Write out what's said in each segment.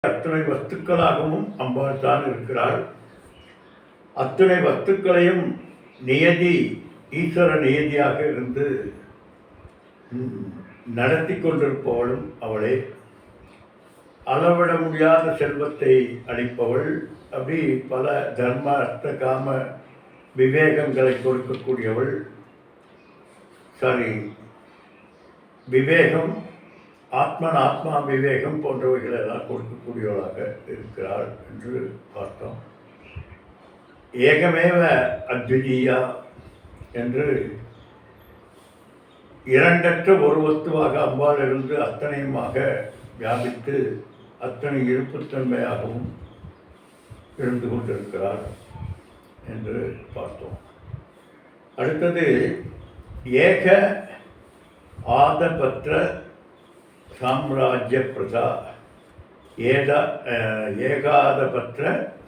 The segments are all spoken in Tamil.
அத்தனை வஸ்துக்களாகவும் அம்பாள் தான் இருக்கிறாள். அத்தனை வஸ்துக்களையும் நியதி ஈஸ்வர நியதியாக இருந்து நடத்தி கொண்டிருப்பவளும் அவளே. அளவிட முடியாத செல்வத்தை அளிப்பவள். அப்படி பல தர்ம அர்த்த காம விவேகங்களை கொடுக்கக்கூடியவள். விவேகம், ஆத்மா விவேகம் போன்றவைகளெல்லாம் கொடுக்கக்கூடியவளாக இருக்கிறாள் என்று பார்த்தோம். ஏகமேவ அத்விதீயா என்று இரண்டற்ற ஒரு வஸ்துவாக அம்பாள் இருந்து அத்தனையுமாக வியாபித்து அத்தனை இருப்புத்தன்மையாகவும் இருந்து கொண்டிருக்கிறார் என்று பார்த்தோம். அடுத்தது ஏக ஆதபத்ர சாம்ராஜ்ய பிரதா. ஏகாதபத்ர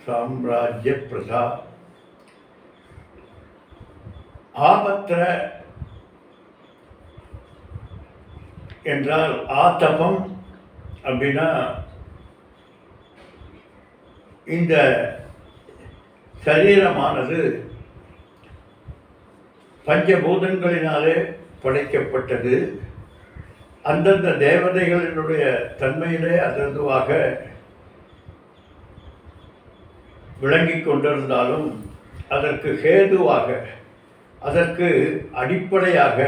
சாம்ராஜ்ய பிரதா. ஆபத்ர என்றால் ஆதபம் அப்படின்னா இந்த சரீரமானது பஞ்சபூதங்களினாலே படைக்கப்பட்டது. அந்தந்த தேவதைகளினுடைய தன்மையிலே அதுவாக விளங்கி கொண்டிருந்தாலும் அதற்கு ஹேதுவாக, அதற்கு அடிப்படையாக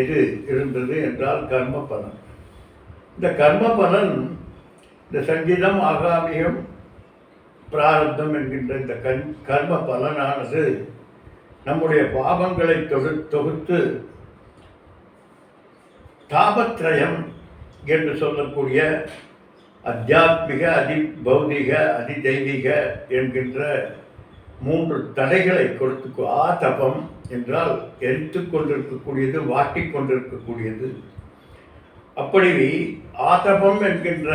எது இருந்தது என்றால் கர்ம பலன். இந்த கர்ம பலன், இந்த சங்கீதம் ஆகாமியம் பிராரப்தம் என்கின்ற இந்த கர்ம பலனானது நம்முடைய பாவங்களை தொகுத்து தாபத்ரயம் என்று சொல்லக்கூடிய அத்தியாத்மிக, அதிபௌதிக, அதிதெய்வீக என்கின்ற 3 தடைகளை கொடுத்து, ஆதபம் என்றால் எரித்து கொண்டிருக்கக்கூடியது, வாட்டிக் கொண்டிருக்கக்கூடியது. அப்படி ஆதபம் என்கின்ற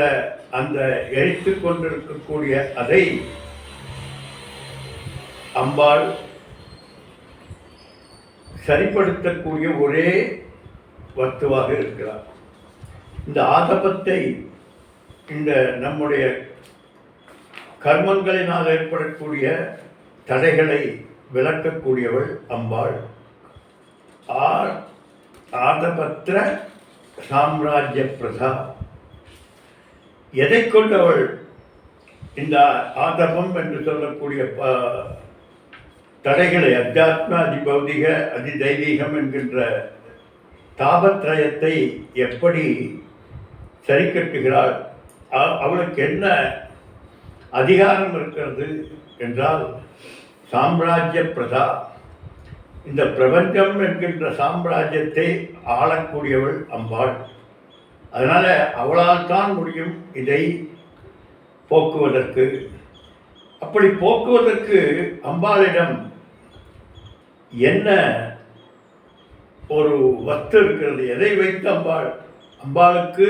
அந்த எரித்து கொண்டிருக்கக்கூடிய அதை அம்பாள் சரிப்படுத்தக்கூடிய ஒரே வஸ்துவாக இருக்கிறார். இந்த ஆதபத்தை, இந்த நம்முடைய கர்மங்களினால் ஏற்படக்கூடிய தடைகளை விளக்கக்கூடியவள் அம்பாள். ஆதபத்ர சாம்ராஜ்ய பிரதா. எதை கொண்டவள்? இந்த ஆதபம் என்று சொல்லக்கூடிய தடைகளை, அத்தியாத்ம, அதிபௌதிக, அதிதெய்வீகம் என்கின்ற தாபத்ரயத்தை எப்படி சரி கட்டுகிறாள்? அவளுக்கு என்ன அதிகாரம் இருக்கிறது என்றால் சாம்ராஜ்ய பிரதா. இந்த பிரபஞ்சம் என்கின்ற சாம்ராஜ்யத்தை ஆளக்கூடியவள் அம்பாள். அதனால் அவளால் தான் முடியும் இதை போக்குவதற்கு. அப்படி போக்குவதற்கு அம்பாளிடம் என்ன ஒரு வஸ்து இருக்கிறது? எதை வைத்து அம்பாளுக்கு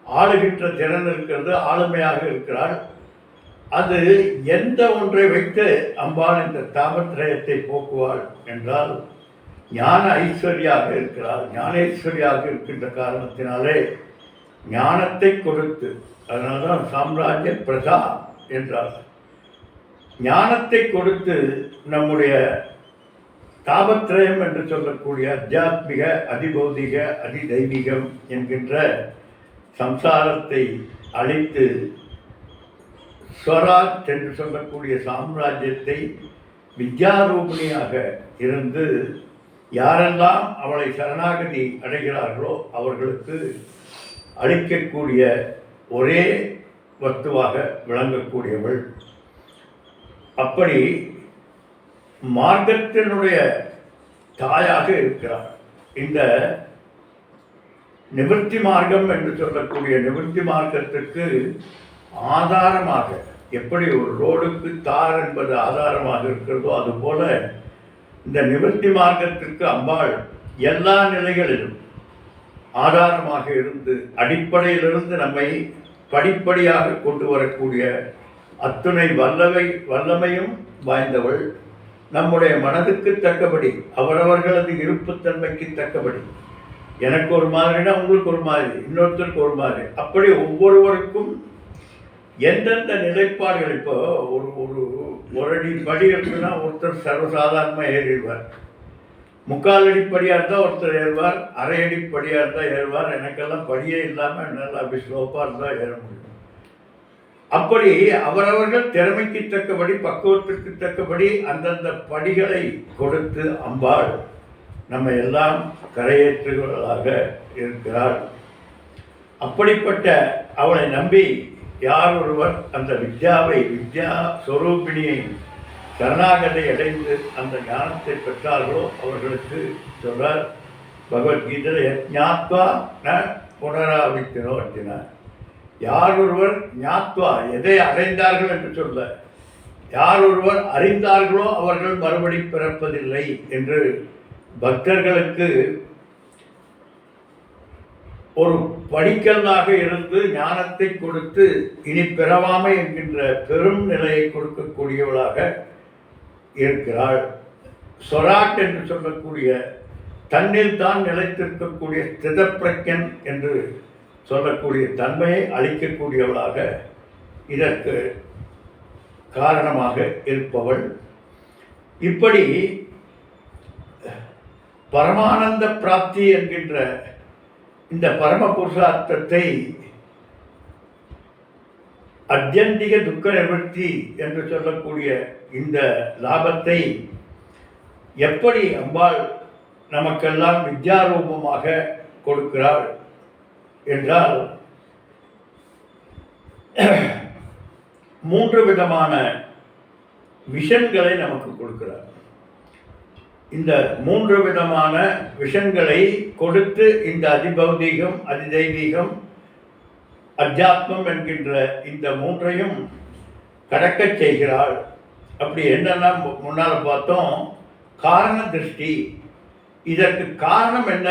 ஆளுகின்ற திறன் இருக்கிறது, ஆளுமையாக இருக்கிறாள். அது எந்த ஒன்றை வைத்து அம்பாள் இந்த தாபத்ரயத்தை போக்குவாள் என்றால் ஞான ஐஸ்வர்யாக இருக்கிறாள். ஞானேஸ்வரியாக இருக்கின்ற காரணத்தினாலே ஞானத்தை கொடுத்து, அதனால்தான் சாம்ராஜ்ய பிரதா என்றார். ஞானத்தை கொடுத்து நம்முடைய தாபத்ரயம் என்று சொல்லக்கூடிய அத்தியாத்மிக, அதிபௌதிக, அதிதெய்வீகம் என்கின்ற சம்சாரத்தை அழித்து ஸ்வராஜ் என்று சொல்லக்கூடிய சாம்ராஜ்யத்தை வித்யாரூபிணியாக இருந்து யாரெல்லாம் அவளை சரணாகதி அடைகிறார்களோ அவர்களுக்கு அளிக்கக்கூடிய ஒரே வஸ்துவாக விளங்கக்கூடியவள். அப்படி மார்க்கத்தினுடைய தாயாக இருக்கிறார். இந்த நிவர்த்தி மார்க்கம் என்று சொல்லக்கூடிய நிவர்த்தி மார்க்கத்திற்கு ஆதாரமாக, எப்படி ஒரு ரோடுக்கு தார் என்பது ஆதாரமாக இருக்கிறதோ அதுபோல இந்த நிவர்த்தி மார்க்கத்திற்கு அம்பாள் எல்லா நிலைகளிலும் ஆதாரமாக இருந்து அடிப்படையிலிருந்து நம்மை படிப்படியாக கொண்டு வரக்கூடிய அத்துணை வல்லமையும் வாய்ந்தவள். நம்முடைய மனதுக்கு தக்கபடி, அவரவர்களது இருப்புத்தன்மைக்கு தக்கபடி, எனக்கு ஒரு மாதிரினா உங்களுக்கு ஒரு மாதிரி, இன்னொருத்தருக்கு ஒரு மாதிரி, அப்படி ஒவ்வொருவருக்கும் எந்தெந்த நிலைப்பாடுகள் இப்போ ஒரு ஒரு ஒரு அடி படி இருக்குன்னா ஒருத்தர் சர்வசாதாரணமாக ஏறிடுவார், முக்கால் அடி படியாக இருந்தால் ஒருத்தர் ஏறுவார், அரை அடி படியாக இருந்தால் ஏறுவார். எனக்கெல்லாம் படியே இல்லாமல் என்னால் அப்படி ஸ்லோப்பாக இருந்தால் ஏற முடியும். அப்படி அவரவர்கள் திறமைக்கு தக்கபடி பக்குவத்திற்கு தக்கபடி அந்தந்த படிகளை கொடுத்து அம்பாள் நம்ம எல்லாம் கரையேற்றுகளாக இருக்கிறாள். அப்படிப்பட்ட அவளை நம்பி யார் ஒருவர் அந்த வித்யா ஸ்வரூபிணியை சரணாகதை அடைந்து அந்த ஞானத்தை பெற்றார்களோ அவர்களுக்கு சொல்றார் பகவத்கீதை, ஞாத்வா ந புனராவித்தினோ அர்ஜுனார். யார் ஒருவர் ஞாத்வா எதை அடைந்தார்கள் என்று சொல்ல, யார் ஒருவர் அறிந்தார்களோ அவர்கள் மறுபடி பிறப்பதில்லை என்று பக்தர்களுக்கு ஒரு படிக்கல்லாக இருந்து ஞானத்தை கொடுத்து இனி பிறவாமை என்கின்ற பெரும் நிலையை கொடுக்கக்கூடியவளாக இருக்கிறாள். சொராட் என்று சொல்லக்கூடிய தன்னில் தான் நிலைத்திருக்கக்கூடிய ஸ்திதப்பிரக்ஞன் என்று சொல்லக்கூடிய தன்மையை அளிக்கக்கூடியவளாக இதற்கு காரணமாக இருப்பவள். இப்படி பரமானந்த பிராப்தி என்கின்ற இந்த பரம புருஷார்த்தத்தை அத்தியந்திக துக்க நிவர்த்தி என்று சொல்லக்கூடிய இந்த லாபத்தை எப்படி அம்பாள் நமக்கெல்லாம் வித்யாரூபமாக கொடுக்கிறாள் என்றால், 3 விதமான விஷன்களை நமக்கு கொடுக்கிறார். இந்த 3 விதமான விஷன்களை கொடுத்து இந்த அதிபௌதீகம், அதிதெய்வீகம், அத்தியாத்மம் என்கின்ற இந்த 3ஐயும் கடக்கச் செய்கிறாள். அப்படி என்னென்னா முன்னால் பார்த்தோம், காரண திருஷ்டி. இதற்கு காரணம் என்ன?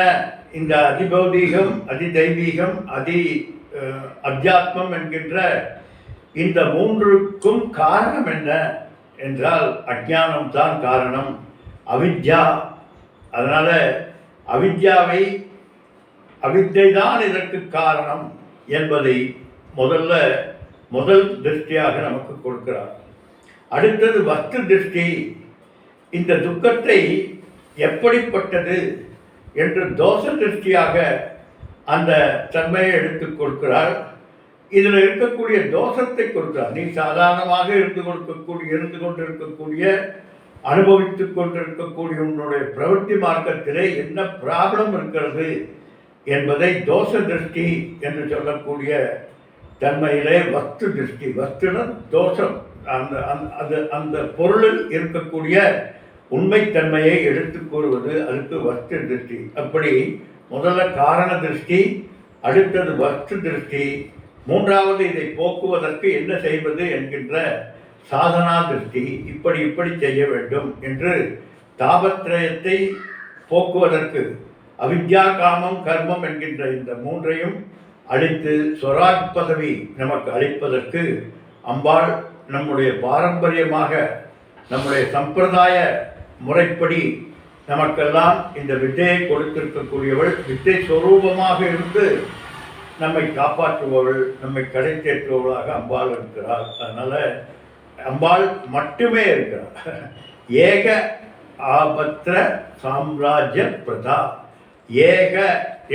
இந்த அதிபௌதீகம், அதிதெய்வீகம், அத்தியாத்மம் என்கின்ற இந்த 3க்கும் காரணம் என்ன என்றால் அஞ்ஞானம் தான் காரணம், அவித்யா. அதனால் அவித்யை தான் இதற்கு காரணம் என்பதை முதல் திருஷ்டியாக நமக்கு கொடுக்கிறார். அடுத்தது வஸ்து திருஷ்டி. இந்த துக்கத்தை எப்படிப்பட்டது என்று தோஷ திருஷ்டியாக அந்த தன்மையை எடுத்துக் கொடுக்கிறார். இதில் இருக்கக்கூடிய தோஷத்தை கொடுக்கிறார். நீ சாதாரணமாக இருந்து கொண்டிருக்கக்கூடிய அனுபவித்துக் கொண்டிருக்கக்கூடிய உன்னுடைய பிரவೃತ್ತಿ மார்க்கத்திலே என்ன ப்ராப்ளம் இருக்கிறது என்பதை தோஷ திருஷ்டி என்று சொல்லக்கூடிய தன்மையிலே வஸ்து திருஷ்டி. வஸ்துன தோஷம், அந்த பொருளில் இருக்கக்கூடிய உண்மைத்தன்மையை எடுத்து கூறுவது, அதுக்கு வஸ்து திருஷ்டி. அப்படி முதல்ல காரண திருஷ்டி, அடுத்தது வஸ்து திருஷ்டி, 3வது இதை போக்குவதற்கு என்ன செய்வது என்கின்ற சாதனா திருஷ்டி. இப்படி செய்ய வேண்டும் என்று தாபத்ரயத்தை போக்குவதற்கு அவித்யா, காமம், கர்மம் என்கின்ற இந்த 3ஐயும் அளித்து ஸ்வராஜ் பதவி நமக்கு அளிப்பதற்கு அம்பாள் நம்முடைய பாரம்பரியமாக, நம்முடைய சம்பிரதாய முறைப்படி நமக்கெல்லாம் இந்த வித்தையை கொடுத்திருக்கக்கூடியவள். வித்தை ஸ்வரூபமாக இருந்து நம்மை காப்பாற்றுபவள், நம்மை கடை தேற்றுபவளாக அம்பாள் இருக்கிறாள். அதனால் அம்பாள் மட்டுமே இருக்கிறாள். ஏக ஆபத்திர சாம்ராஜ்ய பிரதா. ஏக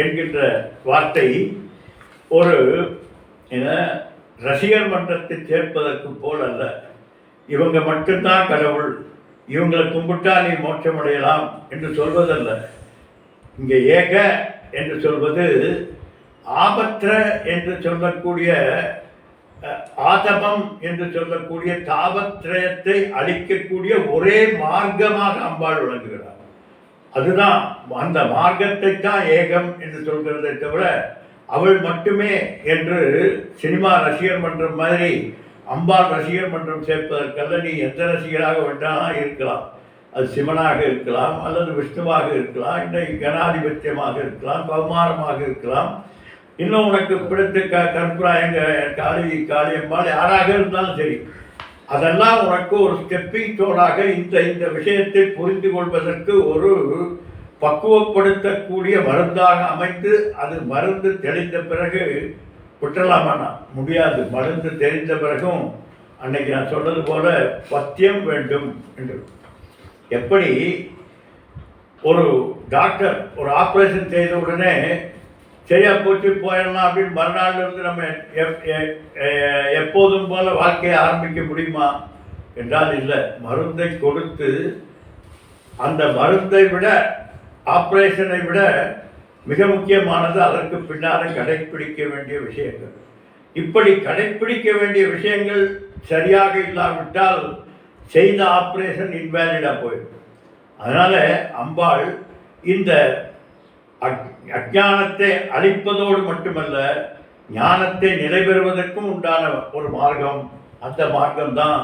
என்கின்ற வார்த்தை ஒரு ரசிகர் மன்றத்தை சேர்ப்பதற்கு போல் அல்ல. இவங்க மட்டும்தான் கடவுள், இவங்களை கும்பிட்டா நீ மோட்சமடையலாம் என்று சொல்வதல்ல. இங்கே ஏக என்று சொல்வது ஆபத்திர என்று சொல்லக்கூடிய, ஆதபம் என்று சொல்லக்கூடிய தாபத்ரயத்தை அளிக்கக்கூடிய ஒரே மார்க்கமாக அம்பாள் விளங்குகிறார். அதுதான் அந்த மார்க்கத்தை தான் ஏகம் என்று சொல்கிறதை தவிர அவள் மட்டுமே என்று சினிமா ரசிகர் மன்றம் மாதிரி அம்பாள் ரசிகர் மன்றம் சேர்ப்பதற்கல்ல. நீ எந்த ரசிகராக வேண்டாம் இருக்கலாம். அது சிவனாக இருக்கலாம், அல்லது விஷ்ணுவாக இருக்கலாம், இன்றைக்கு கணாதிபத்தியமாக இருக்கலாம், கௌமாரமாக இருக்கலாம், இன்னும் உனக்கு பிடித்த கற்பூராயங்க காளியம்மாள் யாராக இருந்தாலும் சரி, அதெல்லாம் உனக்கு ஒரு ஸ்டெப்பிங் ஸ்டோனாக இந்த விஷயத்தை புரிந்து கொள்வதற்கு ஒரு பக்குவப்படுத்தக்கூடிய மருந்தாக அமைத்து, அது மருந்து தெளிந்த பிறகு விட்டுறலாமாண்ணா முடியாது. மருந்து தெரிந்த பிறகும் அன்னைக்கு நான் சொன்னது போல பத்தியம் வேண்டும் என்று. எப்படி ஒரு டாக்டர் ஒரு ஆப்ரேஷன் செய்த உடனே சரியா போச்சு போயிடலாம் அப்படின்னு மறுநாள் இருந்து நம்ம எப்போதும் போல வாழ்க்கையை ஆரம்பிக்க முடியுமா என்றால் இல்லை. மருந்தை கொடுத்து அந்த மருந்தை விட ஆப்ரேஷனை விட மிக முக்கியமானது அதற்கு பின்னால் கடைப்பிடிக்க வேண்டிய விஷயங்கள். இப்படி கடைப்பிடிக்க வேண்டிய விஷயங்கள் சரியாக இல்லாவிட்டால் செய்த ஆப்ரேஷன் இன்வேலிடாக போயிடும். அதனால் அம்பாள் இந்த அஞ்ஞானத்தை அழிப்பதோடு மட்டுமல்ல, ஞானத்தை நிலைபெறுவதற்கும் உண்டான ஒரு மார்க்கம். அந்த மார்க்கம்தான்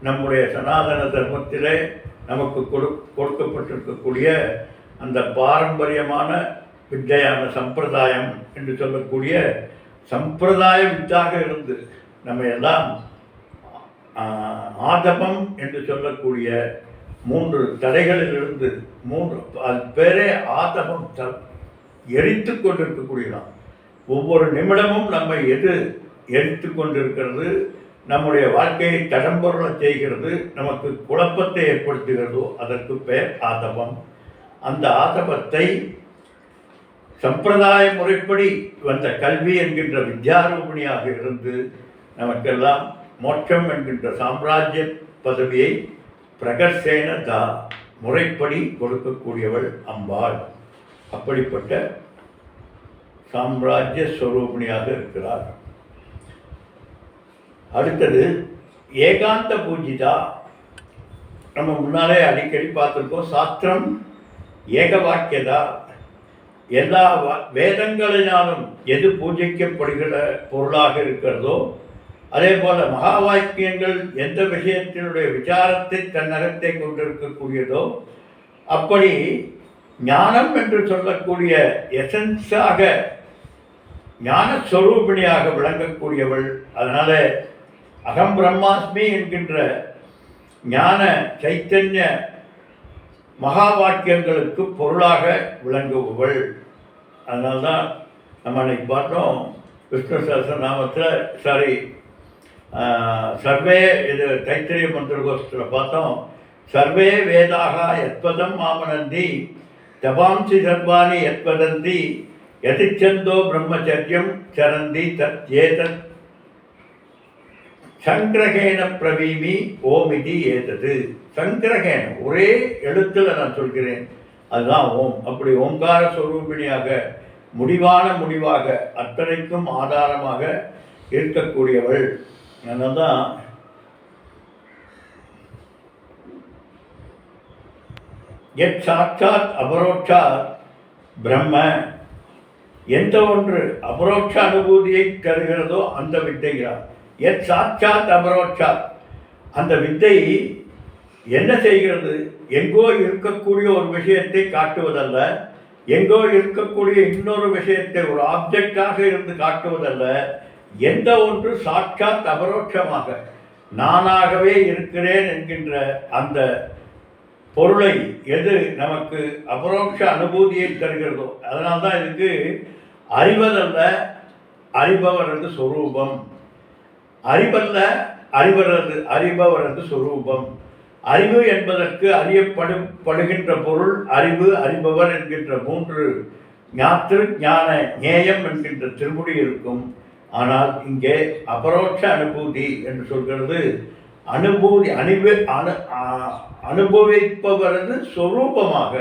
நம்முடைய சனாதன தர்மத்திலே நமக்கு கொடுக்கப்பட்டிருக்கக்கூடிய அந்த பாரம்பரியமான வித்தையான சம்பிரதாயம் என்று சொல்லக்கூடிய சம்பிரதாய வித்தாக இருந்து நம்ம எல்லாம் ஆதபம் என்று சொல்லக்கூடிய 3 தடைகளிலிருந்து 3 அது பேரே ஆதபம் எரித்து கொண்டிருக்கக்கூடியதான். ஒவ்வொரு நிமிடமும் நம்மை எரித்து கொண்டிருக்கிறது, நம்முடைய வாழ்க்கையை தடம்பொருள செய்கிறது, நமக்கு குழப்பத்தை ஏற்படுத்துகிறதோ அதற்கு பெயர் ஆதபம். அந்த ஆதபத்தை சம்பிரதாய முறைப்படி வந்த கல்வி என்கின்ற வித்யாரூபிணியாக இருந்து நமக்கெல்லாம் மோட்சம் என்கின்ற சாம்ராஜ்ய பதவியை பிரகர்சேன தா முறைப்படி கொடுக்கக்கூடியவள் அம்பாள். அப்படிப்பட்ட சாம்ராஜ்ய ஸ்வரூபிணியாக இருக்கிறார். அடுத்தது ஏகாந்த பூஜிதா. நம்ம முன்னாலே அடிக்கடி பார்த்துருக்கோம். சாஸ்திரம் ஏக வாக்கியதா. எல்லா வேதங்களினாலும் எது பூஜிக்கப்படுகிற பொருளாக இருக்கிறதோ அதே போல மகா வாக்கியங்கள் எந்த விஷயத்தினுடைய விசாரத்தை தன்னகத்தை கொண்டிருக்கக்கூடியதோ அப்படி ஞானம் என்று சொல்லக்கூடிய எசன்ஸாக ஞானஸ்வரூபிணியாக விளங்கக்கூடியவள். அதனால அகம் பிரம்மாஸ்மி என்கின்ற ஞான சைத்தன்ய மகா வாக்கியங்களுக்கு பொருளாக விளங்குபவள். அதனால்தான் நம்ம அன்னைக்கு பார்த்தோம் விஷ்ணு சஹஸ்ரநாமத்தில் சர்வே இது தைத்திரிய மந்திரகோஷத்தில் பார்த்தோம். சர்வே வேதாக யத்பதம் மாமனந்தி தபாம்சி சர்வாணி யத்வதந்தி யதிச்சந்தோ பிரம்மச்சரியம் சரந்தி தத் ஏதத் சங்கிரகேன பிரவீமி ஓமிதி ஏதது. சங்கிரகேன ஒரே எழுத்தில் நான் சொல்கிறேன், அதுதான் ஓம். அப்படி ஓங்கார ஸ்வரூபிணியாக முடிவாக அத்தனைக்கும் ஆதாரமாக இருக்கக்கூடியவள். அதனால்தான் எத் சாட்சாத் அபரோட்சாத் பிரம்ம. எந்த ஒன்று அபரோட்ச அனுபூதியை தருகிறதோ அந்த வித்தைகிறார். எத் சாட்சாத் அபரோட்சாத். அந்த வித்தை என்ன செய்கிறது? எங்கோ இருக்கக்கூடிய ஒரு விஷயத்தை காட்டுவதல்ல, எங்கோ இருக்கக்கூடிய இன்னொரு விஷயத்தை ஒரு ஆப்ஜெக்டாக இருந்து காட்டுவதல்ல. எந்த ஒன்று சாட்சாத் அபரோட்சமாக நானாகவே இருக்கிறேன் என்கின்ற அந்த பொருளை எது நமக்கு அபரோட்ச அனுபூதியை தருகிறதோ அதனால்தான் இதுக்கு அறிவதல்ல அறிபவரது சொரூபம். அறிவல்ல அறிபவரது சொரூபம். அறிவு என்பதற்கு அறியப்படுகின்ற பொருள் அறிவு, அறிபவர் என்கின்ற 3 ஞாத்திரு ஞான ஞேயம் என்கின்ற திருமுடி இருக்கும். ஆனால் இங்கே அபரோட்ச அனுபூதி என்று சொல்கிறது அனுபூதி அனுபவிப்பவரது சொரூபமாக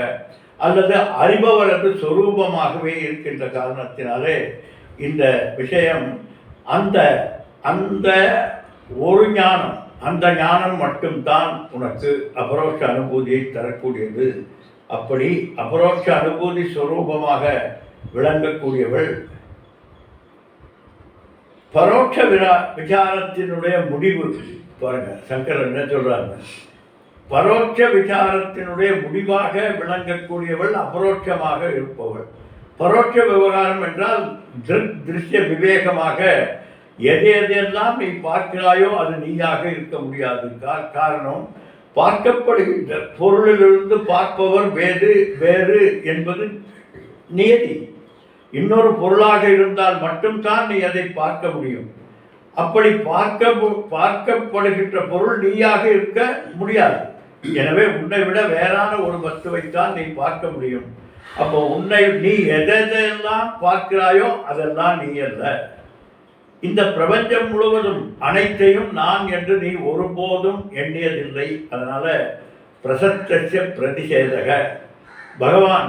அல்லது அறிபவரது சொரூபமாகவே இருக்கின்ற காரணத்தினாலே இந்த விஷயம் அந்த அந்த ஒரு ஞானம், அந்த ஞானம் மட்டும்தான் உனக்கு அபரோட்ச அனுபூதியை தரக்கூடியது. அப்படி அபரோட்ச அனுபூதி ஸ்வரூபமாக விளங்கக்கூடியவள். பரோட்ச விசாரத்தினுடைய முடிவு பாருங்க, சங்கரன் என்ன சொல்றாங்க? பரோட்ச விசாரத்தினுடைய முடிவாக விளங்கக்கூடியவள் அபரோட்சமாக இருப்பவள். பரோட்ச விவகாரம் என்றால் திருஷ்ய விவேகமாக எதையெல்லாம் நீ பார்க்கிறாயோ அது நீயாக இருக்க முடியாது. காரணம், பார்க்கப்படுகின்ற பொருளிலிருந்து பார்ப்பவர் வேறு என்பது நியதி. இன்னொரு பொருளாக இருந்தால் மட்டும்தான் நீ அதை பார்க்க முடியும். அப்படி பார்க்கப்படுகின்ற பொருள் நீயாக இருக்க முடியாது. எனவே உன்னை விட வேறான ஒரு வஸ்துவைத்தான் நீ பார்க்க முடியும். அப்போ நீ எதெல்லாம் பார்க்கிறாயோ அதெல்லாம் நீ அல்ல. இந்த பிரபஞ்சம் முழுவதும் அனைத்தையும் நான் என்று நீ ஒருபோதும் எண்ணியதில்லை. அதனால பிரசத்திய பிரதிஷேதக பகவான்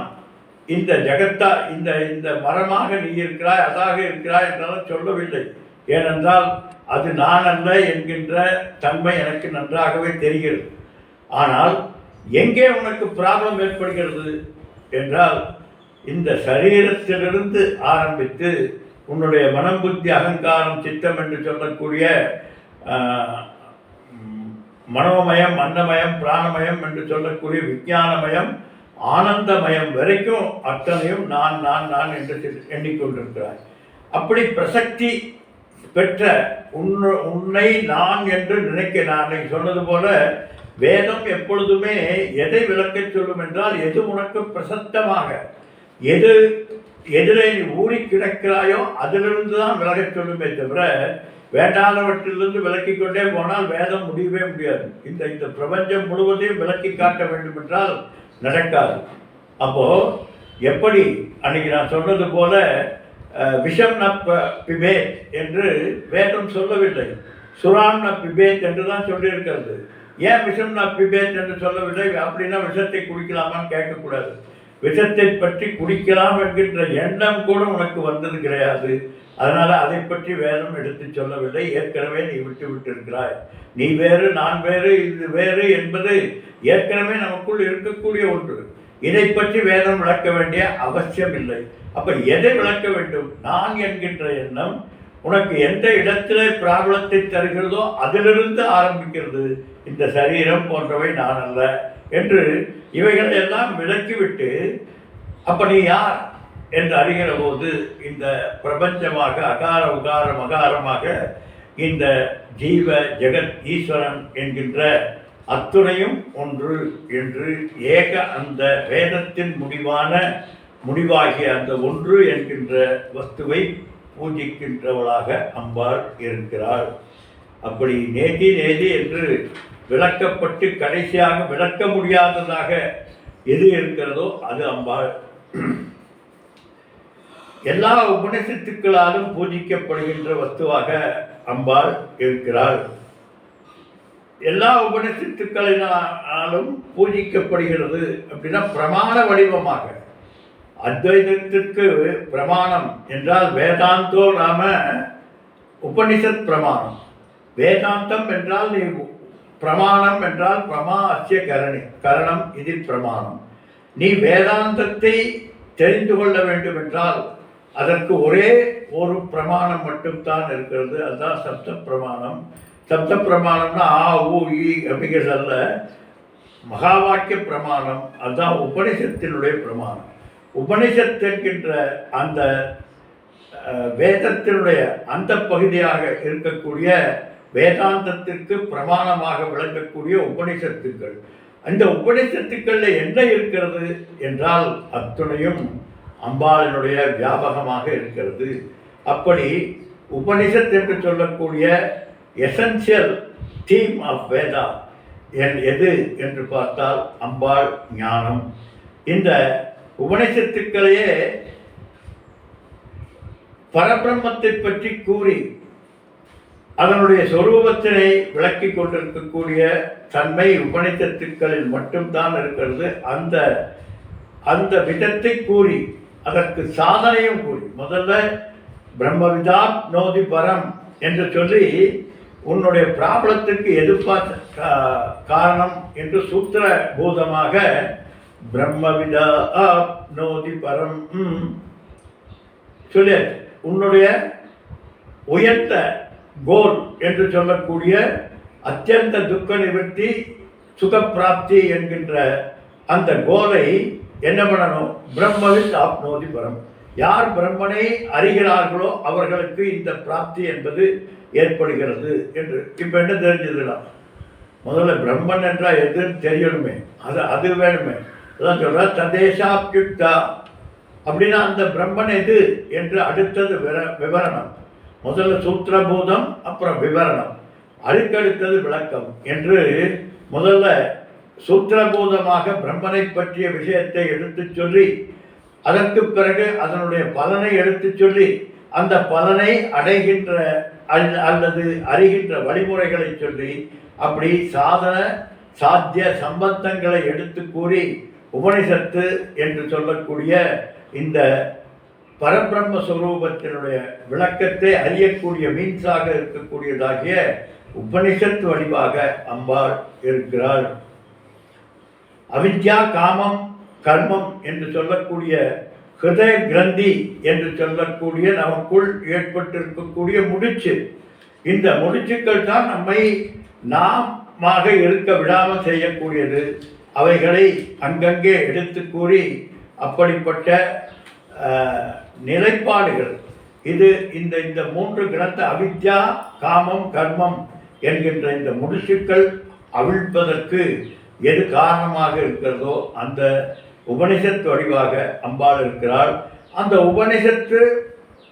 இந்த ஜகத்தா இந்த மரமாக நீ இருக்கிறாய், அதாக இருக்கிறாய் என்றாலும் சொல்லவில்லை. ஏனென்றால் அது நான் அல்ல என்கின்ற தன்மை எனக்கு நன்றாகவே தெரிகிறது. ஆனால் எங்கே உனக்கு ப்ராப்ளம் ஏற்படுகிறது என்றால் இந்த சரீரத்திலிருந்து ஆரம்பித்து உன்னுடைய மனம், புத்தி, அகங்காரம், சித்தம் என்று சொல்லக்கூடிய மனோமயம், அன்னமயம், பிராணமயம் என்று சொல்லக்கூடிய விஞ்ஞானமயம், ஆனந்தமயம் வரைக்கும் அத்தனையும் நான் நான் நான் என்று எண்ணிக்கொண்டிருக்கிறாய். அப்படி பிரசக்தி பெற்ற உன்னை நான் என்று நினைக்க, நான் சொன்னது போல வேதம் எப்பொழுதுமே எதை விளக்கச் சொல்லும் என்றால், எது உனக்கு பிரசத்தமாக, எதிரே நீ ஊறி கிடக்கிறாயோ அதிலிருந்து தான் விலகச் சொல்லுமே தவிர வேண்டாதவற்றிலிருந்து விலக்கி கொண்டே போனால் வேதம் முடியவே முடியாது. இந்த பிரபஞ்சம் முழுவதையும் விலக்கி காட்ட வேண்டும் என்றால் நடக்காது. அப்போ எப்படி அன்னைக்கு நான் சொன்னது போல விஷம் ந பிபேத் என்று வேதம் சொல்லவில்லை, சுரான் ந பிபேத் என்று தான் சொல்லியிருக்கிறது. ஏன் விஷம் ந பிபேத் என்று சொல்லவில்லை? அப்படின்னா விஷத்தை குடிக்கலாமான்னு கேட்கக்கூடாது. விஷத்தை பற்றி குடிக்கலாம் என்கின்ற எண்ணம் கூட உனக்கு வந்தது கிடையாது. அதனால் அதை பற்றி வேதம் எடுத்து சொல்லவில்லை. ஏற்கனவே நீ விட்டு விட்டிருக்கிறாய். நீ வேறு, நான் வேறு, இது வேறு என்பது ஏற்கனவே நமக்குள் இருக்கக்கூடிய ஒன்று. இதை பற்றி வேதம் விளக்க வேண்டிய அவசியம் இல்லை. அப்போ எதை விளக்க வேண்டும்? நான் என்கின்ற எண்ணம் உனக்கு எந்த இடத்திலே பிராபலத்தை தருகிறதோ அதிலிருந்து ஆரம்பிக்கிறது. இந்த சரீரம் போன்றவை நான் அல்ல என்று இவைகளை எல்லாம் விலக்கிவிட்டு, அப்ப நீ யார் என்று அறிகிற போது இந்த பிரபஞ்சமாக அகார உகார மகாரமாக இந்த ஜீவ ஜெகத் ஈஸ்வரன் என்கின்ற அத்துணையும் ஒன்று என்று ஏக அந்த வேதத்தின் முடிவாகிய அந்த ஒன்று என்கின்ற வஸ்துவை பூஜிக்கின்றவளாக அம்பாள் இருக்கிறாள். அப்படி நேதி என்று விளக்கப்பட்டு கடைசியாக விளக்க முடியாததாக எது இருக்கிறதோ அது அம்பாள். எல்லா உபநிஷத்துக்களாலும் பூஜிக்கப்படுகின்ற வஸ்துவாக அம்பாள் இருக்கிறாள். எல்லா உபநிஷத்துக்களினாலும் பூஜிக்கப்படுகிறது அப்படின்னா பிரமாண வடிவமாக. அத்வைதத்திற்கு பிரமாணம் என்றால் வேதாந்தோ நாம உபனிஷத் பிரமாணம். வேதாந்தம் என்றால் நீ பிரமாணம் என்றால் பிரமா அஸ்ய கரணம் இது பிரமாணம். நீ வேதாந்தத்தை தெரிந்து கொள்ள வேண்டும் என்றால் அதற்கு ஒரே ஒரு பிரமாணம் மட்டும்தான் இருக்கிறது. அதுதான் சப்த பிரமாணம். சப்த பிரமாணம்னா ஆ ஊ ஈ அப்படிங்கிறது அல்ல, மகா வாக்கிய பிரமாணம். அதுதான் உபனிஷத்தினுடைய பிரமாணம். உபனிஷத் என்கின்ற அந்த வேதத்தினுடைய அந்த பகுதியாக இருக்கக்கூடிய வேதாந்தத்திற்கு பிரமாணமாக விளங்கக்கூடிய உபனிஷத்துக்கள். அந்த உபனிஷத்துக்களில் என்ன இருக்கிறது என்றால் அத்துணையும் அம்பாளினுடைய வியாபகமாக இருக்கிறது. அப்படி உபனிஷத் என்று சொல்லக்கூடிய எசென்சியல் தீம் ஆஃப் வேதா எது என்று பார்த்தால் அம்பாள் ஞானம். இந்த உபனிஷத்துக்களையே பரபிரம்மத்தை பற்றி கூறி அதனுடைய சொரூபத்தினை விளக்கி கொண்டிருக்கக்கூடிய தன்மை உபனிஷத்துக்களில் மட்டும்தான் இருக்கிறது. அந்த விதத்தை கூறி அதற்கு சாதனையும் கூறி முதல்ல பிரம்மவிதா நோதி பரம் என்று சொல்லி உன்னுடைய பிராபலத்திற்கு எதிர்பார்த்த காரணம் என்று சூத்திர பூதமாக பிரம்மவிதா நோதி பரம் சொல்லி உன்னுடைய உயர்த்த கோல் என்று சொல்லக்கூடிய அத்தியந்த துக்க நிவர்த்தி சுகப்பிராப்தி என்கின்ற அந்த கோலை என்ன பண்ணணும்? பிரம்மவித் ஆப்னோதி பரம். யார் பிரம்மனை அறிகிறார்களோ அவர்களுக்கு இந்த பிராப்தி என்பது ஏற்படுகிறது என்று இப்போ என்ன தெரிஞ்சதுலாம் முதல்ல பிரம்மன் என்றால் எதுன்னு தெரியணுமே, அது வேணுமே. அதான் சொல்ற ததேசாப்யுக்தா அப்படின்னா அந்த பிரம்மன் எது என்று அடுத்தது விவரணம். முதல்ல சூத்திரபூதம், அப்புறம் விவரணம், அதுக்கடுத்தது விளக்கம் என்று முதல்ல சூத்திரபூதமாக பிரம்மனை பற்றிய விஷயத்தை எடுத்து சொல்லி, அதற்கு பிறகு அதனுடைய பலனை எடுத்து சொல்லி, அந்த பலனை அடைகின்ற அல்லது அறிகின்ற வழிமுறைகளை சொல்லி, அப்படி சாதன சாத்திய சம்பந்தங்களை எடுத்து கூறி உபனிஷத்து என்று சொல்லக்கூடிய இந்த பரபிரம்ம ஸ்வரூபத்தினுடைய விளக்கத்தை அறியக்கூடிய மீன்ஸாக இருக்கக்கூடியதாகிய உபனிஷத் வடிவாக அம்பாள் இருக்கிறாள். அவித்யா காமம் கர்மம் என்று சொல்லக்கூடிய ஹிருதய கிரந்தி என்று சொல்லக்கூடிய நமக்குள் ஏற்பட்டிருக்கக்கூடிய முடிச்சு, இந்த முடிச்சுக்கள் தான் நம்மை நாமாக இருக்க விடாமல் செய்யக்கூடியது. அவைகளை அங்கங்கே எடுத்து கூறி அப்படிப்பட்ட நிலைப்பாடுகள் இது இந்த இந்த 3 கிரந்த அவித்யா காமம் கர்மம் என்கின்ற இந்த முடிச்சுக்கள் அவிழ்ப்பதற்கு எது காரணமாக இருக்கிறதோ அந்த உபனிஷத்து வடிவாக அம்பாள் இருக்கிறாள். அந்த உபனிஷத்து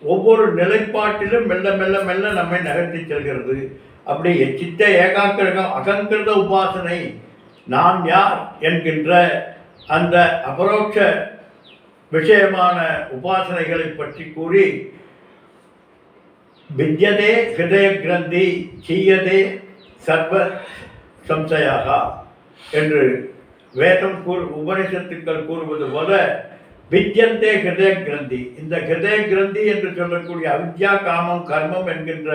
ஒவ்வொரு நிலைப்பாட்டிலும் மெல்ல மெல்ல மெல்ல நம்மை நகர்த்தி செல்கிறது. அப்படி சித்த ஏகாக்கிரகம் அகங்கிருத உபாசனை, நான் யார் என்கின்ற அந்த அபரோட்ச விஷயமான உபாசனைகளை பற்றி கூறி, வித்யதே ஹிருதய கிரந்தி சீயதே சர்வ சம்சயாக என்று வேதம் உபனிஷத்துக்கள் கூறுவது போல, வித்யந்தே ஹிருதய கிரந்தி, இந்த ஹிருதய கிரந்தி என்று சொல்லக்கூடிய அவித்யா காமம் கர்மம் என்கின்ற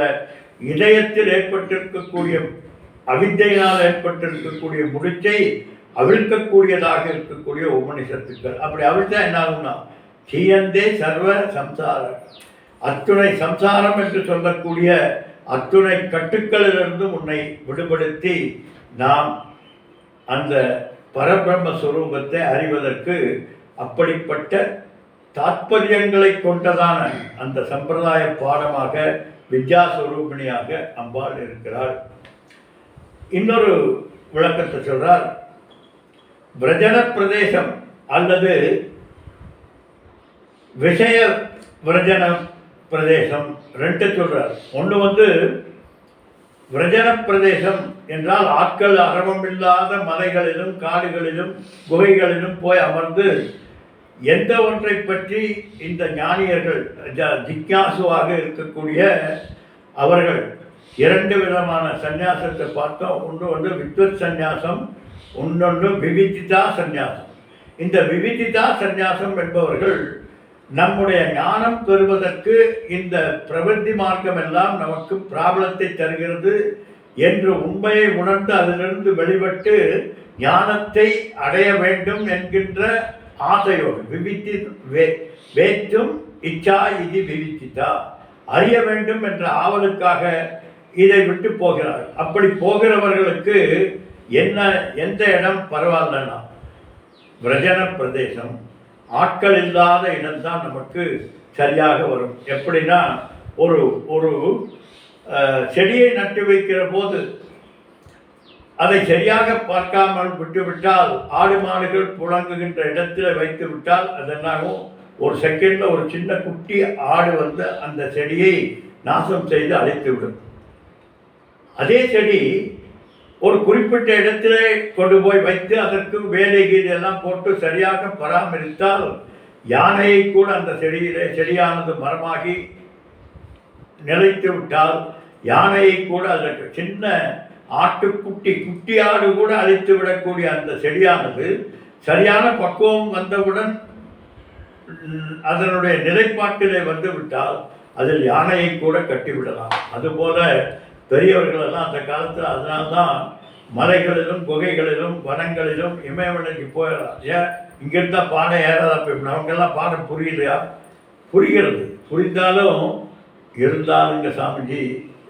இதயத்தில் ஏற்பட்டிருக்கக்கூடிய அவித்தையினால் ஏற்பட்டிருக்கக்கூடிய முடிச்சை அவிழ்க்கக்கூடியதாக இருக்கக்கூடிய உபனிஷத்துக்கள். அப்படி அவிழ்த்தா என்ன ஆகும்னா, சீயந்தே சர்வ சம்சாரம், அத்துணை சம்சாரம் என்று சொல்லக்கூடிய அத்துணை கட்டுக்களிலிருந்து உன்னை விடுபடுத்தி நாம் அந்த பரபிரம்மஸ்வரூபத்தை அறிவதற்கு அப்படிப்பட்ட தாத்பரியங்களை கொண்டதான அந்த சம்பிரதாய பாடமாக வித்யாஸ்வரூபிணியாக அம்பாள் இருக்கிறாள். இன்னொரு விளக்கத்தை சொல்றார். விரஜன பிரதேசம் அல்லது விஷய விரஜன பிரதேசம் ரெண்டு சொல்றார். ஒன்று விரஜன பிரதேசம் என்றால் ஆட்கள் அரவம் இல்லாத மலைகளிலும் காடுகளிலும் குகைகளிலும் போய் அமர்ந்து எந்த ஒன்றை பற்றி இந்த ஞானியர்கள் ஜிக்யாசுவாக இருக்கக்கூடிய அவர்கள் 2 விதமான சந்நியாசத்தை பார்த்தோம். ஒன்று வித்வத் சந்நியாசம், இன்னொன்று விவிதிதா சந்நியாசம். இந்த விவிதிதா சந்நியாசம் என்பவர்கள் நம்முடைய ஞானம் பெறுவதற்கு இந்த பிரவೃತ್ತಿ மார்க்கம் எல்லாம் நமக்கு பிராபலத்தை தருகிறது என்று உண்மையை உணர்ந்து அதிலிருந்து வெளிப்பட்டு ஞானத்தை அடைய வேண்டும் என்கின்ற ஆசையோடு விவித்தி வேற்றும் இச்சா இது விவித்திதா, அறிய வேண்டும் என்ற ஆவலுக்காக இதை விட்டு போகிறார். அப்படி போகிறவர்களுக்கு எந்த இடம் பரவாயில்லன்னா விரஜன பிரதேசம், ஆட்கள் இல்லாத இடம்தான் நமக்கு சரியாக வரும். எப்படின்னா ஒரு ஒரு செடியை நட்டு வைக்கிற போது அதை சரியாக பார்க்காமல் விட்டுவிட்டால், ஆடு மாடுகள் புழங்குகின்ற இடத்தில் வைத்து விட்டால் அதென்னாகும், ஒரு செகண்டில் ஒரு சின்ன குட்டி ஆடு அந்த செடியை நாசம் செய்து அழைத்துவிடும். அதே செடி ஒரு குறிப்பிட்ட இடத்துல கொண்டு போய் வைத்து அதற்கு வேலைகள் எல்லாம் போட்டு சரியாக பராமரித்தால் யானையை கூட அந்த செடியானது மரமாகி நிலைத்து விட்டால் யானையை கூட அதற்கு சின்ன குட்டி ஆடு கூட அழித்து விடக்கூடிய அந்த செடியானது சரியான பக்குவம் வந்தவுடன் அதனுடைய நிலைப்பாட்டிலே வந்து விட்டால் அதில் யானையை கூட கட்டிவிடலாம். அதுபோல பெரியவர்களெல்லாம் அந்த காலத்தில் அதனால்தான் மலைகளிலும் குகைகளிலும் வனங்களிலும் இமயமலைக்கு போயிடலாம். ஏன் இங்கிருந்தால் பானை ஏறாதா போய் நமக்கெல்லாம் பானை புரியலையா? புரிகிறது. புரிந்தாலும் இருந்தாலுங்க சாமிஜி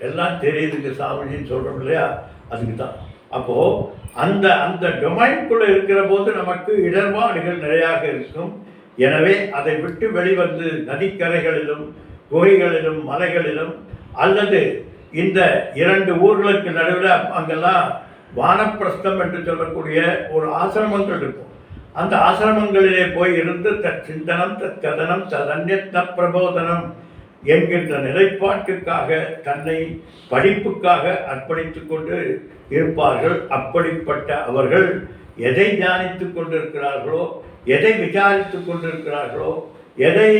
எல்லாம் தெரியுதுங்க சாமிஜின்னு சொல்கிறோம் இல்லையா? அதுக்கு தான். அப்போது அந்த அந்த டொமைனுக்குள்ளே இருக்கிற போது நமக்கு இடர்பாடுகள் நிறையாக இருக்கும். எனவே அதை விட்டு வெளிவந்து நதிக்கரைகளிலும் குகைகளிலும் மலைகளிலும் அல்லது இந்த 2 ஊர்களுக்கு நடுவில் அங்கெல்லாம் வானப்பிரஸ்தம் என்று சொல்லக்கூடிய ஒரு ஆசிரமங்கள் இருக்கும். அந்த ஆசிரமங்களிலே போய் இருந்து தற்சிந்தனம் தற்கதனம் ததன்யத்த பிரபோதனம் என்கின்ற நிலைப்பாட்டுக்காக தன்னை படிப்புக்காக அர்ப்பணித்துக் கொண்டு இருப்பார்கள். அப்படிப்பட்ட அவர்கள் எதை தியானித்துக் கொண்டிருக்கிறார்களோ, எதை விசாரித்துக் கொண்டிருக்கிறார்களோ, எதை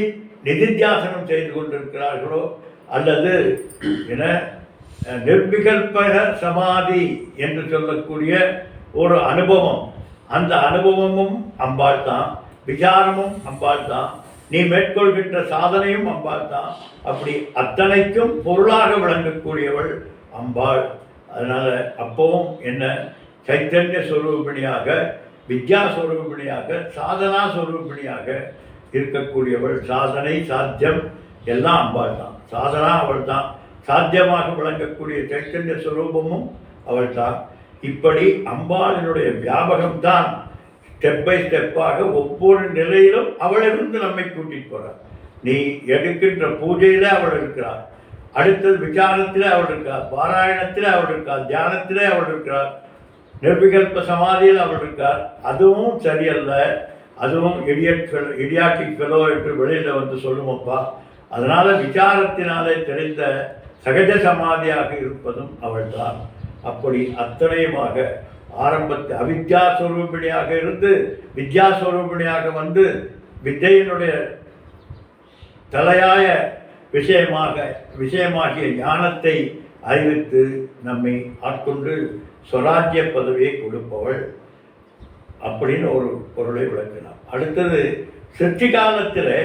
நிதித்தியாசனம் செய்து கொண்டிருக்கிறார்களோ, அல்லது என நிர்விகல்ப சமாதி என்று சொல்லக்கூடிய ஒரு அனுபவம், அந்த அனுபவமும் அம்பாள் தான், விசாரமும் அம்பாள் தான், நீ மேற்கொள்கின்ற சாதனையும் அம்பாள் தான். அப்படி அத்தனைக்கும் பொருளாக விளங்கக்கூடியவள் அம்பாள். அதனால அப்பவும் என்ன, சைத்தன்ய ஸ்வரூபிணியாக, வித்யா ஸ்வரூபிணியாக, சாதனா ஸ்வரூபிணியாக இருக்கக்கூடியவள். சாதனை சாத்தியம் எல்லாம் அம்பாள் தான். சாதனா அவள் தான், சாத்தியமாக விளங்கக்கூடிய சைத்தன்ய ஸ்வரூபமும் அவள் தான். இப்படி அம்பாளினுடைய வியாபகம்தான் ஸ்டெப் பை ஸ்டெப்பாக ஒவ்வொரு நிலையிலும் அவளிருந்து நம்மை கூட்டிட்டு போகிறார். நீ எடுக்கின்ற பூஜையில் அவள் இருக்கிறார், அடுத்தது விசாரத்தில் அவள் இருக்கிறார், பாராயணத்தில் அவள் இருக்கார், தியானத்திலே அவள் இருக்கிறார், நிர்விகல்ப சமாதியில் அவள் இருக்கார். அதுவும் சரியல்ல, அதுவும் இடியாட்டிக் ஃபெலோ என்று வெளியில் வந்து சொல்லுமப்பா. அதனால் விசாரத்தினாலே தெரிந்த சகஜ சமாதியாக இருப்பதும் அவள்தான். அப்படி அத்தனையுமாக ஆரம்பத்தில் அவித்யாஸ்வரூபிணியாக இருந்து வித்யாஸ்வரூபிணியாக வந்து வித்தையினுடைய தலையாய விஷயமாகிய ஞானத்தை அறிவித்து நம்மை ஆட்கொண்டு ஸ்வராஜ்ய பதவியை கொடுப்பவள் அப்படின்னு ஒரு பொருளை விளக்கலாம். அடுத்தது சிருஷ்டி காலத்தில்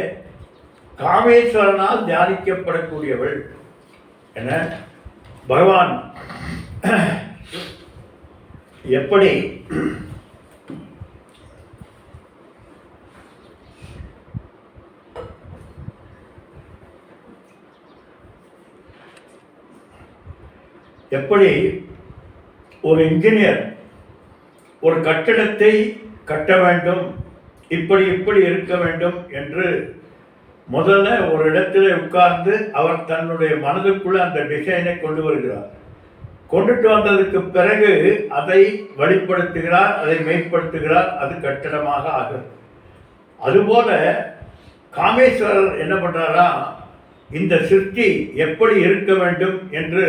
காமேஸ்வரனால் தியானிக்கப்படக்கூடியவள் என பகவான் எப்படி ஒரு இன்ஜினியர் ஒரு கட்டிடத்தை கட்ட வேண்டும், இப்படி இருக்க வேண்டும் என்று முதல்ல ஒரு இடத்துல உட்கார்ந்து அவர் தன்னுடைய மனதுக்குள்ள அந்த டிசைனை கொண்டு வருகிறார். கொண்டுட்டு வந்ததுக்கு பிறகு அதை வெளிப்படுத்துகிறார், அதை மெய்ப்படுத்துகிறார், அது கட்டிடமாக ஆகும். அதுபோல காமேஸ்வரர் என்ன பண்ணுறாரா, இந்த சிருஷ்டி எப்படி இருக்க வேண்டும் என்று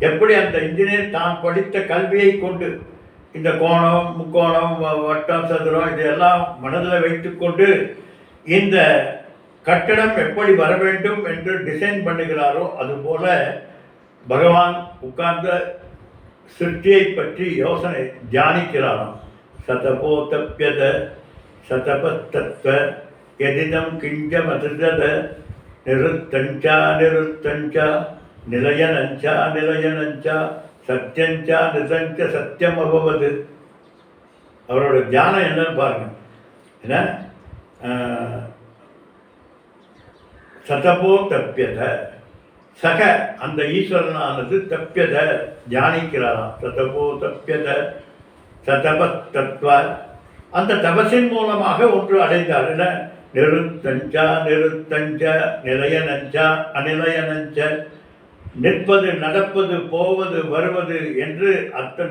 எப்படி அந்த இன்ஜினியர் தான் படித்த கல்வியை கொண்டு இந்த கோணம், முக்கோணம், வட்டம், சதுரம் இதையெல்லாம் மனதில் வைத்துக்கொண்டு இந்த கட்டடம் எப்படி வர வேண்டும் என்று டிசைன் பண்ணுகிறாரோ, அதுபோல பகவான் உட்கார்ந்த சிருஷ்டியை பற்றி யோசனை தியானிக்கிறாராம். சதபோ தப்பியத சதபத்தத்வ எதிதம் கிஞ்சமதிருத நிருத்தஞ்சா நிருத்தஞ்சா நிலையனஞ்சா நிலையனஞ்சா சத்தியஞ்சா நிதஞ்ச சத்தியம் அபவது. அவரோட தியானம் என்னன்னு பாருங்க. என்ன சதபோ தப்பியத, சக அந்த ஈஸ்வரனானது தப்பியத தியானிக்கிறாராம். சதபோ தப்பியத சதபத்தத்வ, அந்த தபசின் மூலமாக ஒன்று அடைந்தார். என்ன நிருத்தஞ்சா நிருத்தஞ்ச நிலையனஞ்சா அநிலையனஞ்ச, நிற்பது நடப்பது போவது வருவது என்று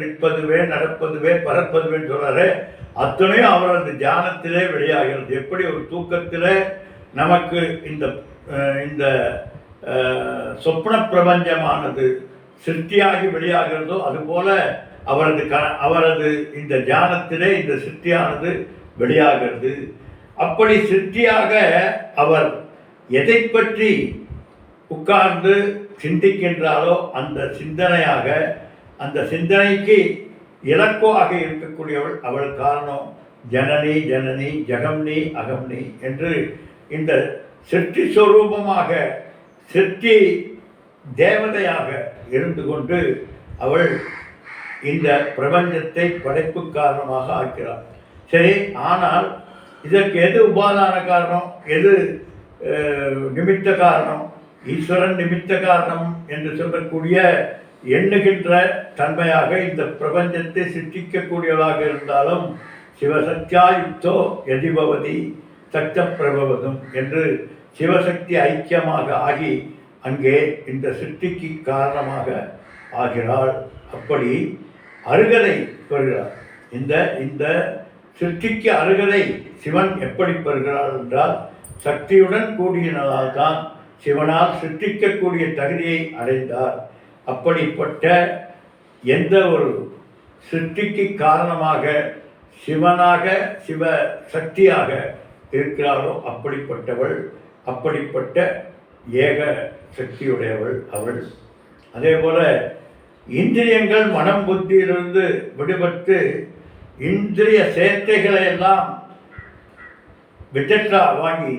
நிற்பதுவே நடப்பதுவே பறப்பதுவேன்னு சொல்றாரு. அத்தனையும் அவரது தியானத்திலே வெளியாகிறது. எப்படி ஒரு தூக்கத்திலே நமக்கு இந்த சொப்ன பிரபஞ்சமானது சிருஷ்டியாகி வெளியாகிறதோ, அதுபோல அவரது இந்த தியானத்திலே இந்த சிருஷ்டியானது வெளியாகிறது. அப்படி சிருஷ்டியாக அவர் எதை பற்றி உட்கார்ந்து சிந்திக்கின்றாரோ அந்த சிந்தனையாக, அந்த சிந்தனைக்கு இலக்குவாக இருக்கக்கூடியவள் அவள். காரணம் ஜனனி ஜனனி ஜகம்னி அகம்னி என்று இந்த சிருஷ்டி ஸ்வரூபமாக சிருஷ்டி தேவதையாக இருந்து கொண்டு அவள் இந்த பிரபஞ்சத்தை படைப்பு காரணமாக ஆக்கிறாள். சரி, ஆனால் இதற்கு எது உபாதான காரணம், எது நிமித்த காரணம்? ஈஸ்வரன் நிமித்த காரணம் என்று சொல்லக்கூடிய எண்ணுகின்ற தன்மையாக இந்த பிரபஞ்சத்தை சிருஷ்டிக்கக்கூடியவளாக இருந்தாலும் சிவசக்தியாயுக்தோ எதிபவதி சக்த பிரபவதும் என்று சிவசக்தி ஐக்கியமாக ஆகி அங்கே இந்த சிருஷ்டிக்கு காரணமாக ஆகிறாள். அப்படி அருகதை பெறுகிறார். இந்த சிருஷ்டிக்கு அருகதை சிவன் எப்படி பெறுகிறார் என்றால் சக்தியுடன் கூடியனால் தான் சிவனால் சிருஷ்டிக்கக்கூடிய தகுதியை அடைந்தார். அப்படிப்பட்ட எந்த ஒரு சிருஷ்டிக்கு காரணமாக சிவனாக சிவ சக்தியாக இருக்கிறாளோ அப்படிப்பட்டவள், அப்படிப்பட்ட ஏக சக்தியுடையவள் அவள். அதே போல இந்திரியங்கள் மனம் புத்தியிலிருந்து விடுபட்டு இந்திரிய சேர்க்கைகளை எல்லாம் விஜெட்ரா வாங்கி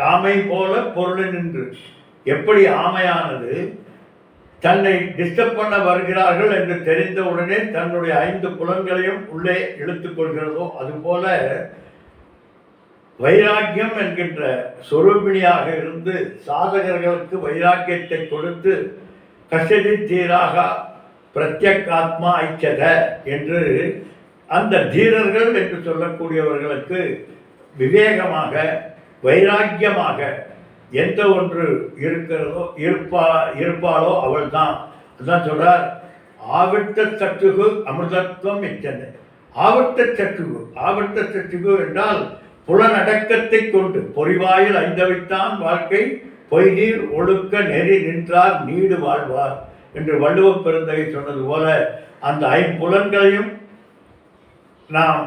ஆமை போல பொருள் நின்று எப்படி ஆமையானது தன்னை டிஸ்டர்ப் பண்ண வருகிறார்கள் என்று தெரிந்தவுடனே தன்னுடைய 5 புலன்களையும் உள்ளே இழுத்துக் கொள்கிறதோ அதுபோல வைராக்கியம் என்கின்ற சொரூபிணியாக இருந்து சாதகர்களுக்கு வைராக்கியத்தை கொடுத்து கஷதி தீராக பிரத்யக்காத்மா ஐச்சத என்று அந்த தீரர்கள் என்று சொல்லக்கூடியவர்களுக்கு விவேகமாக வைராக்கியமாக எந்த ஒன்று இருக்கிறதோ இருப்பாளோ அவள் தான். அதுதான் சொல்றார், ஆவிர்த்த சற்றுகு அமிர்தத்துவம் எச்சனை. ஆவர்த்த சற்றுகு என்றால் புலனடக்கத்தை கொண்டு பொறிவாயில் ஐந்தவைத்தான் வாழ்க்கை பொய்நீர் ஒழுக்க நெறி நின்றார் நீடு வாழ்வார் என்று வள்ளுவப் பெருந்தகை சொன்னது போல அந்த 5 புலன்களையும் நாம்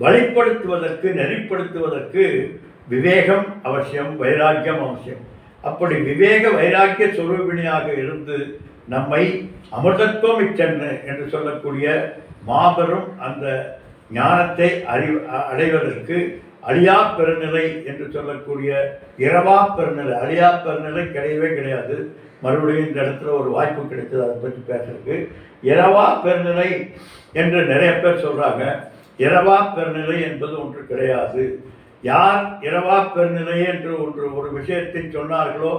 வழிப்படுத்துவதற்கு நெறிப்படுத்துவதற்கு விவேகம் அவசியம், வைராக்கியம் அவசியம். அப்படி விவேக வைராக்கிய சொரூபிணியாக இருந்து நம்மை அமிர்தத்துவம் இச்சன்னு என்று சொல்லக்கூடிய மாபெரும் அந்த ஞானத்தை அடைவதற்கு அழியா பெருநிலை என்று சொல்லக்கூடிய இரவா பெருநிலை, அழியா பெருநிலை கிடையவே கிடையாது. மறுபடியும் இந்த இடத்துல ஒரு வாய்ப்பு கிடைத்தது அதை பற்றி பேசுறதுக்கு. இரவா பெருநிலை என்று நிறைய பேர் சொல்கிறாங்க. இரவா பெருநிலை என்பது ஒன்று கிடையாது. யார் இரவா பெருநிலை என்று ஒரு விஷயத்தை சொன்னார்களோ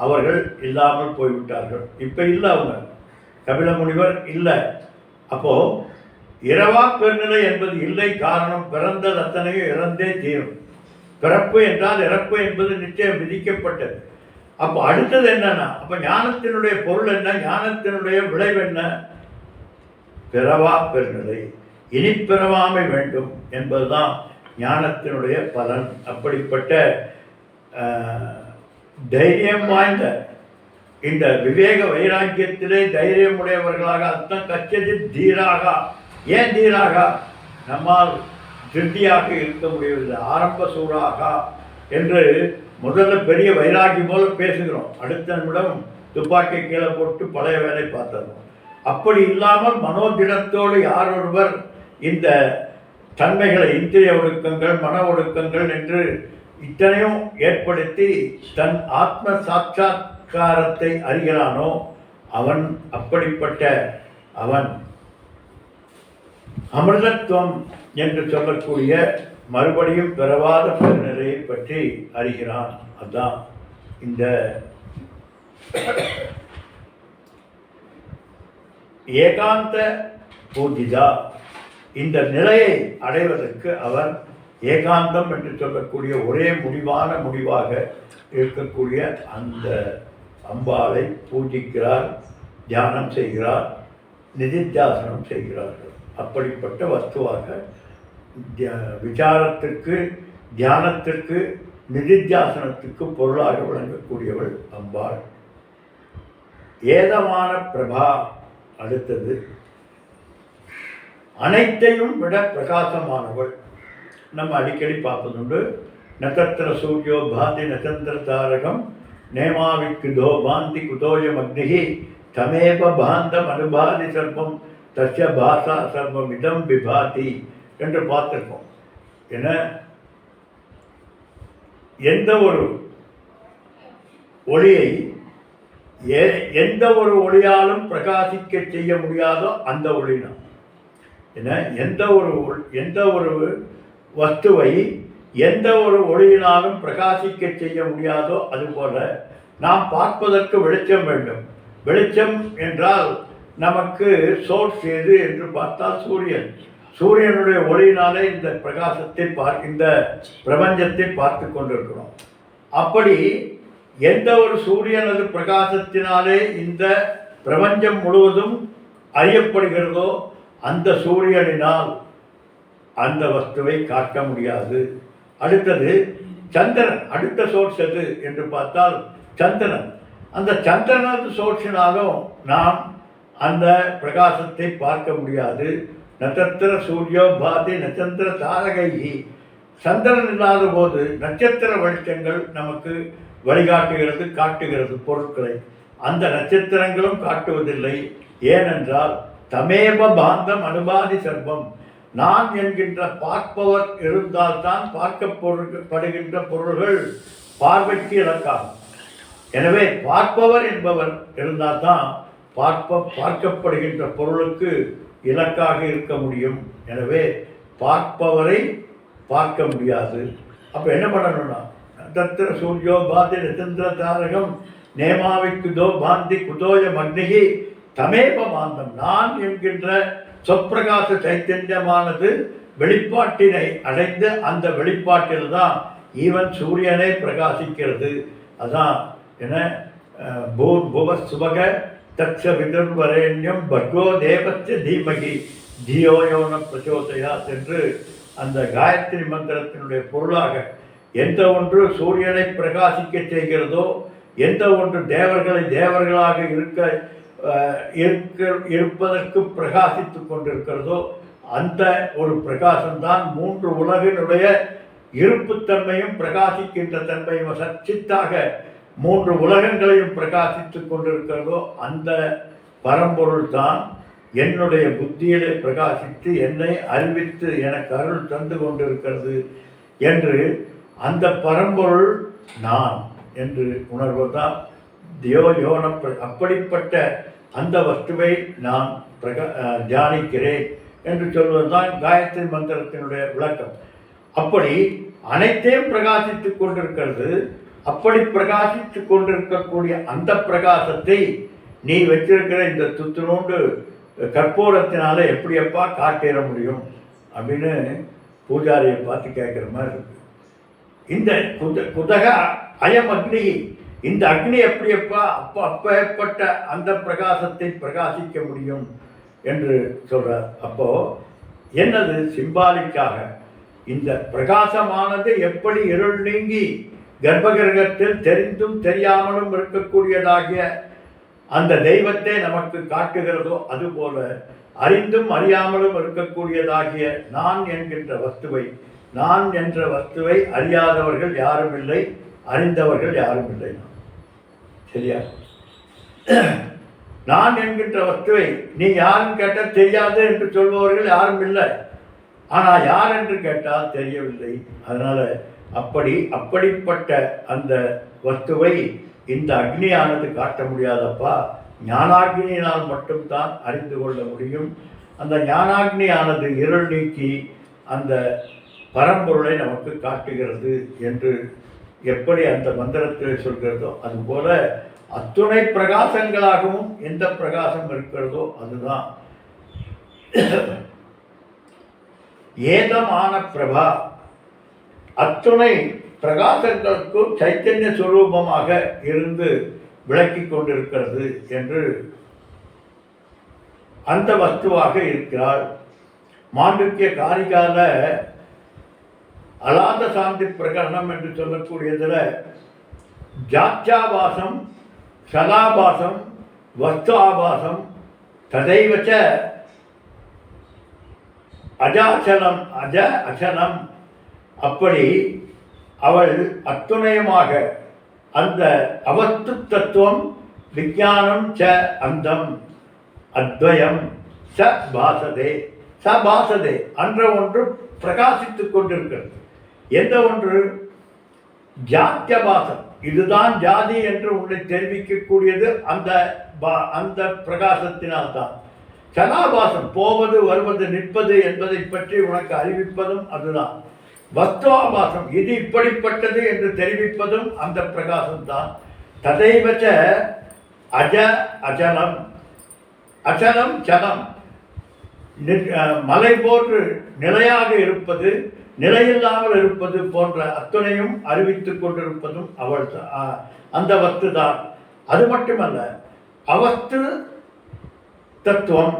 அவர்கள் இல்லாமல் போய்விட்டார்கள். இப்போ இல்லை, அவங்க கபில முனிவர் இல்லை. அப்போது இரவா பெருநிலை என்பது இல்லை. காரணம், பிறந்தது அத்தனையும் இறந்தே தீரும். பிறப்பு என்றால் இறப்பு என்பது நிச்சயம் விதிக்கப்பட்டது. அப்போ அடுத்தது என்னன்னா, அப்போ ஞானத்தினுடைய பொருள் என்ன, ஞானத்தினுடைய விளைவு என்ன? பிறவா பெருநிலை, இனி பிறவாமை வேண்டும் என்பதுதான் ஞானத்தினுடைய பலன். அப்படிப்பட்ட தைரியம் வாய்ந்த இந்த விவேக வைராக்கியத்திலே தைரியமுடையவர்களாக அர்த்தம் கச்சது தீராக. ஏன் தீராக? நம்மால் திருப்தியாக இருக்க முடியவில்லை. ஆரம்ப சூடாக என்று முதல்ல பெரிய வைராக்கி போல பேசுகிறோம், அடுத்த நிமிடம் துப்பாக்கி கீழே போட்டு பழைய வேலை பார்த்துறோம். அப்படி இல்லாமல் மனோதிடத்தோடு யார் ஒருவர் இந்த தன்மைகளை, இந்திரிய ஒடுக்கங்கள், மன ஒடுக்கங்கள் என்று இத்தனையும் ஏற்படுத்தி தன் ஆத்ம சாட்சாத்காரத்தை அறிகிறானோ அவன், அப்படிப்பட்ட அவன் அமிர்தத்துவம் என்று சொல்லக்கூடிய மறுபடியும் பிறவாத பெருநிலையை பற்றி அறிகிறான். அதுதான் இந்த ஏகாந்த பூஜிதா. இந்த நிலையை அடைவதற்கு அவர் ஏகாந்தம் என்று சொல்லக்கூடிய ஒரே முடிவாக இருக்கக்கூடிய அந்த அம்பாளை பூஜிக்கிறார், தியானம் செய்கிறார், நிதித்தியாசனம் செய்கிறார்கள். அப்படிப்பட்ட வஸ்துவாக விசாரத்திற்கு, தியானத்திற்கு, நிதித்தியாசனத்துக்கு பொருளாக விளங்கக்கூடியவள் அம்பாள். ஏதமான பிரபா. அடுத்தது அனைத்தையும் விட பிரகாசமானவள். நம்ம அடிக்கடி பார்ப்பதுண்டு. நட்சத்திர சூரியோ பாந்தி நட்சத்திர தாரகம் நேமாவிக்குதோ பாந்தி குதோயம் அக்னிகி தமேப பாந்தம் அனுபாதி சர்வம் தஸ்ய பாசா சர்வம் இதம் விபாதி என்று பார்த்திருக்கோம். என எந்த ஒரு ஒளியை எந்த ஒரு ஒளியாலும் பிரகாசிக்க செய்ய முடியாதோ அந்த ஒளினா என்ன, எந்த ஒரு வஸ்துவை எந்த ஒரு ஒளியினாலும் பிரகாசிக்க செய்ய முடியாதோ அதுபோல நாம் பார்ப்பதற்கு வெளிச்சம் வேண்டும். வெளிச்சம் என்றால் நமக்கு சோர்ஸ் எது என்று பார்த்தால் சூரியன். சூரியனுடைய ஒளியினாலே இந்த பிரகாசத்தை இந்த பிரபஞ்சத்தை பார்த்து கொண்டிருக்கிறோம். அப்படி எந்த ஒரு சூரியனது பிரகாசத்தினாலே இந்த பிரபஞ்சம் முழுவதும் அறியப்படுகிறதோ அந்த சூரியனினால் அந்த வஸ்துவை காட்ட முடியாது. அடுத்தது சந்திரன். அடுத்த சோர்ஸ் எது என்று பார்த்தால் சந்திரன். அந்த சந்திரனது சோர்ஸினாலும் நாம் அந்த பிரகாசத்தை பார்க்க முடியாது. நட்சத்திர சூரியோ பாதி நட்சத்திர தாரகை. சந்திரன் இல்லாத போது நட்சத்திர வெளிச்சங்கள் நமக்கு வழிகாட்டுகிறது, காட்டுகிறது பொருட்களை. அந்த நட்சத்திரங்களும் காட்டுவதில்லை. ஏனென்றால் தமேவ பாந்தம் அனுபாதி சர்வம். நான் என்கின்ற பார்ப்பவர் இருந்தால்தான் பார்க்கப்படுகின்ற பொருள்கள் பார்வைக்கு இலக்காகும். எனவே பார்ப்பவர் என்பவர் இருந்தால்தான் பார்க்கப்படுகின்ற பொருளுக்கு இலக்காக இருக்க முடியும். எனவே பார்ப்பவரை பார்க்க முடியாது. அப்போ என்ன பண்ணணும்னா நட்சத்திர சூரியோ பாதி நட்சத்திர தாரகம் நேமாவிக்குதோ பாந்தி குதோயம் அக்னிகி தமேவ பாந்தம். நான் என்கின்ற சொப்பிரகாச சைத்தன்யமானது வெளிப்பாட்டினை அடைந்து அந்த வெளிப்பாட்டில் தான் ஈவன் சூரியனே பிரகாசிக்கிறது. அதான் என்ன பூர்புவ சுபக தட்ச விதுர்வரேண்யம் பர்கோ தேவஸ்ய தீமகி தியோயோன பிரச்சோதயாத் என்று அந்த காயத்ரி மந்திரத்தினுடைய பொருளாக எந்த ஒன்று சூரியனை பிரகாசிக்க செய்கிறதோ, எந்த ஒன்று தேவர்களை தேவர்களாக இருப்பதற்கு பிரகாசித்து கொண்டிருக்கிறதோ அந்த ஒரு பிரகாசம்தான் மூன்று உலகினுடைய இருப்புத்தன்மையும் பிரகாசிக்கின்ற தன்மையும் சச்சித்தாக மூன்று உலகங்களையும் பிரகாசித்து கொண்டிருக்கிறதோ அந்த பரம்பொருள் தான் என்னுடைய புத்தியிலே பிரகாசித்து என்னை அறிவித்து எனக்கு அருள் தந்து கொண்டிருக்கிறது என்று அந்த பரம்பொருள் நான் என்று உணர்வதுதான் தியோயோன. அப்படிப்பட்ட அந்த வஸ்துவை நான் தியானிக்கிறேன் என்று சொல்வதுதான் காயத்ரி மந்திரத்தினுடைய விளக்கம். அப்படி அனைத்தையும் பிரகாசித்து கொண்டிருக்கிறது. அப்படி பிரகாசித்து கொண்டிருக்கக்கூடிய அந்த பிரகாசத்தை நீ வச்சிருக்கிற இந்த துத்துணோண்டு கற்பூரத்தினால எப்படியப்பா காட்டிட முடியும் அப்படின்னு பூஜாரியை பார்த்து கேட்குற மாதிரி இருக்கு. இந்த குதக அயம் அக்னி, இந்த அக்னி எப்படியப்பா அப்பேற்பட்ட அந்த பிரகாசத்தை பிரகாசிக்க முடியும் என்று சொல்றார். அப்போ என்னது சிம்பாலிக்காக இந்த பிரகாசமானது எப்படி இருள் நீங்கி கர்ப்பகிரகத்தில் தெரிந்தும் தெரியாமலும் இருக்கக்கூடியதாகிய அந்த தெய்வத்தை நமக்கு காட்டுகிறதோ அதுபோல அறிந்தும் அறியாமலும் இருக்கக்கூடியதாகிய நான் என்கின்ற வஸ்துவை, நான் என்ற வஸ்துவை அறியாதவர்கள் யாரும் இல்லை, அறிந்தவர்கள் யாரும் இல்லை. சரியா? நான் என்கின்ற வஸ்துவை நீ யாரும் கேட்டால் தெரியாது என்று சொல்பவர்கள் யாரும் இல்லை. ஆனால் யார் என்று கேட்டால் தெரியவில்லை. அதனால அப்படிப்பட்ட அந்த வஸ்துவை இந்த அக்னியானது காட்ட முடியாதப்பா, ஞானாக்னியினால் மட்டும்தான் அறிந்து கொள்ள முடியும். அந்த ஞானாக்னியானது இருள் நீக்கி அந்த பரம்பொருளை நமக்கு காட்டுகிறது என்று எப்படி அந்த மந்திரத்தில் சொல்கிறதோ அதுபோல அத்துணை பிரகாசங்களாகவும் எந்த பிரகாசம் இருக்கிறதோ அதுதான் ஏதமான பிரபா. அத்துணை பிரகாசங்களுக்கும் சைத்தன்ய சுரூபமாக இருந்து விளக்கி கொண்டிருக்கிறது என்று அந்த வஸ்துவாக இருக்கிறாள். மாண்டூக்கிய காரிகால அலாத சாந்தி பிரகரணம் என்று சொல்லக்கூடியதில் ஜாத்யாபாசம், சதாபாசம், வஸ்து ஆபாசம், ததைவச்ச அஜாச்சலம் அச்சலம். அப்படி அவள் அத்துணையமாக அந்த அவஸ்து தத்துவம் விஞ்ஞானம் ச அந்தம் அத்வயம் ச பாசதே அன்ற ஒன்று பிரகாசித்துக் கொண்டிருக்கிறது. எந்த ஒன்று? ஜாத்தியபாசம். இதுதான் ஜாதி என்று உன்னை தெரிவிக்கக்கூடியது அந்த பிரகாசத்தினால்தான். சதாபாசம் போவது வருவது நிற்பது என்பதை பற்றி உனக்கு அறிவிப்பதும் அதுதான். வஸ்துவாபாசம் இது இப்படிப்பட்டது என்று தெரிவிப்பதும் அந்த பிரகாசம்தான். ததைவச்ச அச்சலம் சலம், மலை போன்று நிலையாக இருப்பது, நிலையில்லாமல் இருப்பது போன்ற அத்துணையும் அறிவித்துக் கொண்டிருப்பதும் அவள் அந்த வஸ்து தான். அது மட்டுமல்ல, அவஸ்து தத்துவம்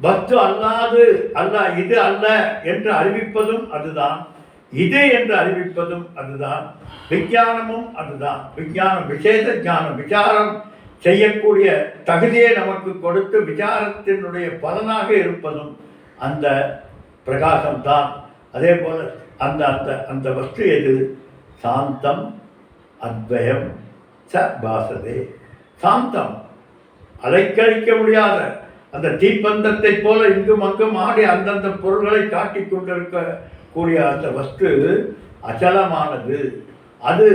வஸ்து அல்லாது அல்ல, இது அல்ல என்று அறிவிப்பதும் அதுதான், இது என்று அறிவிப்பதும் அதுதான், விஞ்ஞானமும் அதுதான். விஞ்ஞானம் விசேஷ ஞானம், விசாரம் செய்யக்கூடிய தகுதியை நமக்கு கொடுத்து விசாரத்தினுடைய பலனாக இருப்பதும் அந்த பிரகாசம்தான். அதே போல அந்த அந்த அந்த வஸ்து எது? சாந்தம் அத்வயம் ச பாசதே. சாந்தம், அலைக்கழிக்க முடியாத அந்த தீப்பந்தத்தை போல இங்கும் அங்கும் ஆடி அந்தந்த பொருள்களை காட்டிக் கொண்டிருக்கக்கூடிய அந்த வஸ்து அச்சலமானது. அது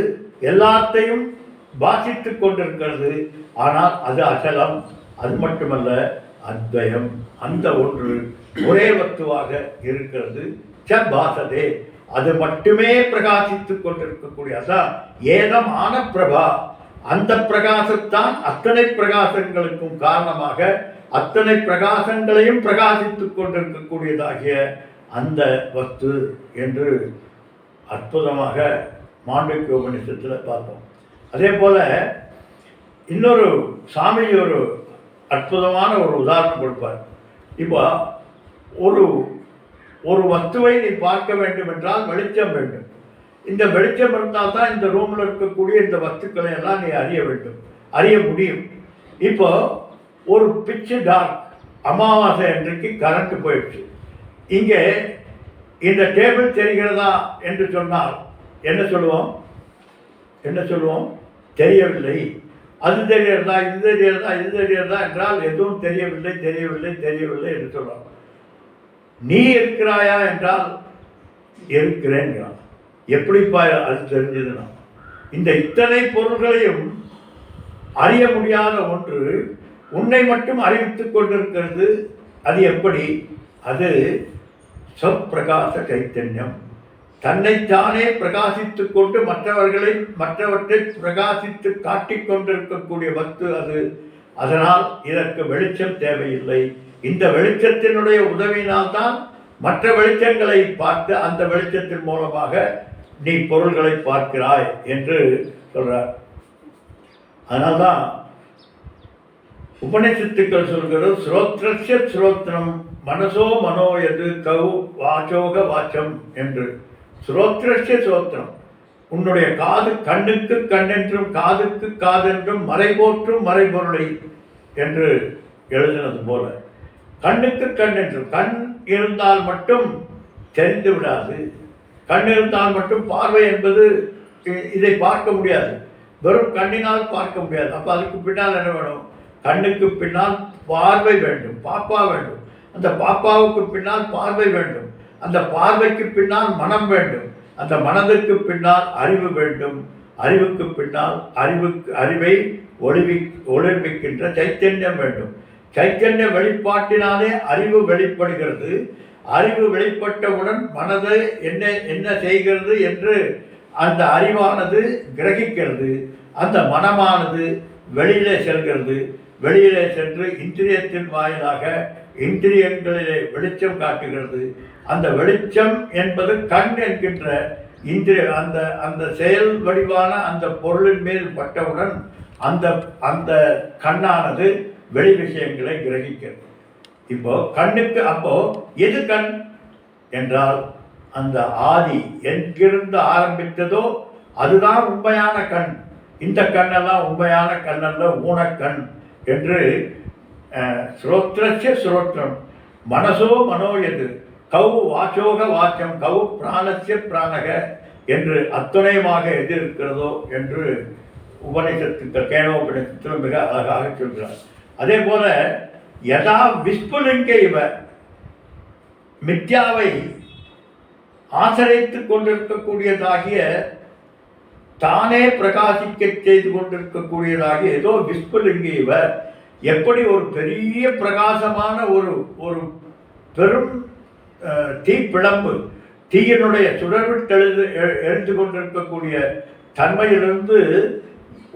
எல்லாத்தையும் பாசித்து கொண்டிருக்கிறது. ஆனால் அது அச்சலம். அது மட்டுமல்ல, அத்வயம், அந்த ஒன்று ஒரே வஸ்துவாக இருக்கிறது. ச பாசதே, அது மட்டுமே பிரகாசித்துக் கொண்டிருக்கக்கூடிய, அதான் ஏதம் ஆன பிரபா. அந்த பிரகாசத்தான் அத்தனை பிரகாசங்களுக்கும் காரணமாக அத்தனை பிரகாசங்களையும் பிரகாசித்துக் கொண்டிருக்கக்கூடியதாகிய அந்த வஸ்து என்று அற்புதமாக மாண்டவிய உபநிஷத்தில் பார்த்தோம். அதே போல இன்னொரு சாமி ஒரு அற்புதமான ஒரு உதாரணம் கொடுப்பார். இப்போ ஒரு ஒரு வஸ்துவை நீ பார்க்க வேண்டும் என்றால் வெளிச்சம் வேண்டும். இந்த வெளிச்சம் இருந்தால் தான் இந்த ரூமில் இருக்கக்கூடிய இந்த வஸ்துக்களை எல்லாம் நீ அறிய முடியும். இப்போ ஒரு பிச்சு டார்க், அமாவாசை அன்றைக்கு கரண்ட் போயிடுச்சு. இங்கே இந்த டேபிள் தெரிகிறதா என்று சொன்னால் என்ன சொல்லுவோம்? தெரியவில்லை. அது தெரியறதா, இது தெரியறதா என்றால் எதுவும் தெரியவில்லை என்று சொல்லுவோம். நீ இருக்கிறாயா என்றால் இருக்கிறேன்கிறான். எப்படிப்பா அது தெரிஞ்சதுன்னா, இந்த இத்தனை பொருள்களையும் அறிய முடியாத ஒன்று உன்னை மட்டும் அறிவித்துக் கொண்டிருக்கிறது. அது எப்படி? அது சொற்பிரகாச சைத்தன்யம். தன்னைத்தானே பிரகாசித்துக் கொண்டு மற்றவற்றை பிரகாசித்து காட்டிக் கொண்டிருக்கக்கூடிய வஸ்து அது. அதனால் இதற்கு வெளிச்சம் தேவையில்லை. இந்த வெளிச்சத்தினுடைய உதவியினால்தான் மற்ற வெளிச்சங்களை பார்த்து அந்த வெளிச்சத்தின் மூலமாக நீ பொருள்களை பார்க்கிறாய் என்று சொல்றார். அதனால்தான் உபநிஷத்துக்கள் சொல்கிறது, ஸ்ரோத்ரஸ்ய ஸ்ரோத்ரம் மனசோ மனோயது கவு வாச்சோக வாச்சம் என்று. ஸ்ரோத்ரஸ்ய ஸ்ரோத்திரம், உன்னுடைய காது கண்ணுக்கு கண்ணென்றும் காதுக்கு காதென்றும் மறைபோற்றும் மறைபொருளை என்று எழுதினது போல, கண்ணுக்கு கண்ணென்றும், கண் இருந்தால் மட்டும் தெரிந்து விடாது. கண் இருந்தால் மட்டும் பார்வை என்பது இதை பார்க்க முடியாது. வெறும் கண்ணினால் பார்க்க முடியாது. அப்போ அதுக்கு பின்னால் என்ன வேணும்? கண்ணுக்கு பின்னால் பார்வை வேண்டும், பாப்பா வேண்டும். அந்த பாப்பாவுக்கு பின்னால் பார்வை வேண்டும். அந்த பார்வைக்கு பின்னால் மனம் வேண்டும். அந்த மனதுக்கு பின்னால் அறிவு வேண்டும். அறிவுக்கு பின்னால் அறிவை ஒளிர்விக்கின்ற சைத்தன்யம் வேண்டும். சைத்தன்ய வெளிப்பாட்டினாலே அறிவு வெளிப்படுகிறது. அறிவு வெளிப்பட்டவுடன் மனதை என்ன செய்கிறது என்று அந்த அறிவானது கிரகிக்கிறது. அந்த மனமானது வெளியிலே செல்கிறது. வெளியிலே சென்று இந்திரியத்தின் வாயிலாக இந்திரியங்களிலே வெளிச்சம் காட்டுகிறது. அந்த வெளிச்சம் என்பது கண் என்கின்ற இந்திரிய அந்த செயல் வடிவான அந்த பொருளின் மேல் பட்டவுடன் அந்த கண்ணானது வெளி விஷயங்களை கிரகிக்கிறது. இப்போ கண்ணுக்கு, அப்போ எது கண் என்றால் அந்த ஆதி எங்கிருந்து ஆரம்பித்ததோ அதுதான் உண்மையான கண். இந்த கண்ணெல்லாம் உண்மையான கண்ணல்ல, ஊனக்கண் என்று. ஸ்ரோத்ரஸ்ய ஸ்ரோத்ரம் மனசோ மனோயது கவு வாச்சோக வாச்சம் கவு பிராணஸ்ய பிராணக என்று அத்துணையமாக எது இருக்கிறதோ என்று உபநிஷத்துக்கள், கேனோபநிஷத்தில் மிக அழகாக சொல்கிறார். அதே போல யதா விஸ்புலிங்க இவ, மித்யாவை ஆசிரியத்துக் கொண்டிருக்கக்கூடியதாகிய தானே பிரகாசிக்க செய்து கொண்டிருக்கக்கூடியதாகிய ஏதோ விஸ்புலிங்க இவ, எப்படி ஒரு பெரிய பிரகாசமான ஒரு பெரும் தீப்பிழம்பு, தீயினுடைய சுடர்விட்டு எழுந்து கொண்டிருக்கக்கூடிய தன்மையிலிருந்து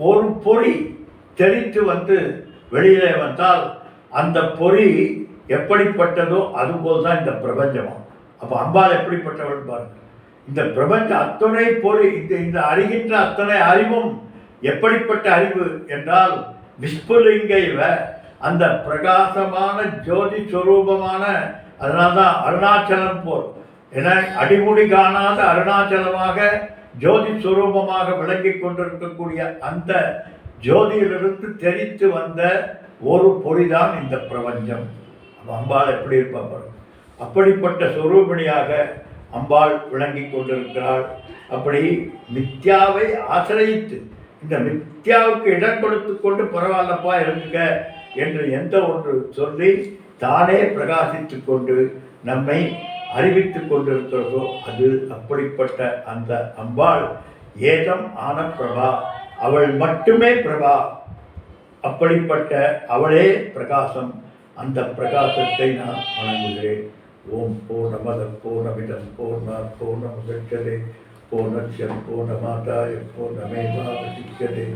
ஒரு பொறி தெரித்து வந்து வெளியிலே வந்தால் அந்த பொறி எப்படிப்பட்டதோ அதுபோல் தான் இந்த பிரபஞ்சமும். அப்போ அம்பாள் எப்படிப்பட்டவள் பாருங்க. இந்த பிரபஞ்சம் அத்தனை பொறி, இந்த அறிகின்ற அத்தனை அறிவும் எப்படிப்பட்ட அறிவு என்றால் விஸ்புலிங்க இவ, அந்த பிரகாசமான ஜோதி சுரூபமான, அதனால்தான் அருணாச்சலம் போல் என அடிமுடி காணாத அருணாச்சலமாக ஜோதி சுரூபமாக விளங்கி கொண்டிருக்கக்கூடிய அந்த ஜோதியிலிருந்து தெரித்து வந்த ஒரு பொறிதான் இந்த பிரபஞ்சம். அம்பாள் எப்படி இருப்பாங்க, அப்படிப்பட்ட சொரூபிணியாக அம்பாள் விளங்கி கொண்டிருக்கிறாள். அப்படி மித்யாவை ஆசிரியித்து, இந்த மித்யாவுக்கு இடம் கொடுத்து கொண்டு பரவாயில்லப்பா இருங்க என்று எந்த ஒன்று சொல்லி தானே பிரகாசித்து கொண்டு நம்மை அறிவித்து கொண்டிருக்கிறதோ அது அப்படிப்பட்ட அந்த அம்பாள் ஏதம் ஆன பிரபா, அவள் மட்டுமே பிரபா. அப்படிப்பட்ட அவளே பிரகாசம். அந்த பிரகாசத்தை நான் வணங்குகிறேன். ஓம் பூர்ணமத பூர்ணமிதம் பூர்ணாத் பூர்ணமுதச்யதே பூர்ணஸ்ய பூர்ணமாதாய பூர்ணமேவாவசிஷ்யதே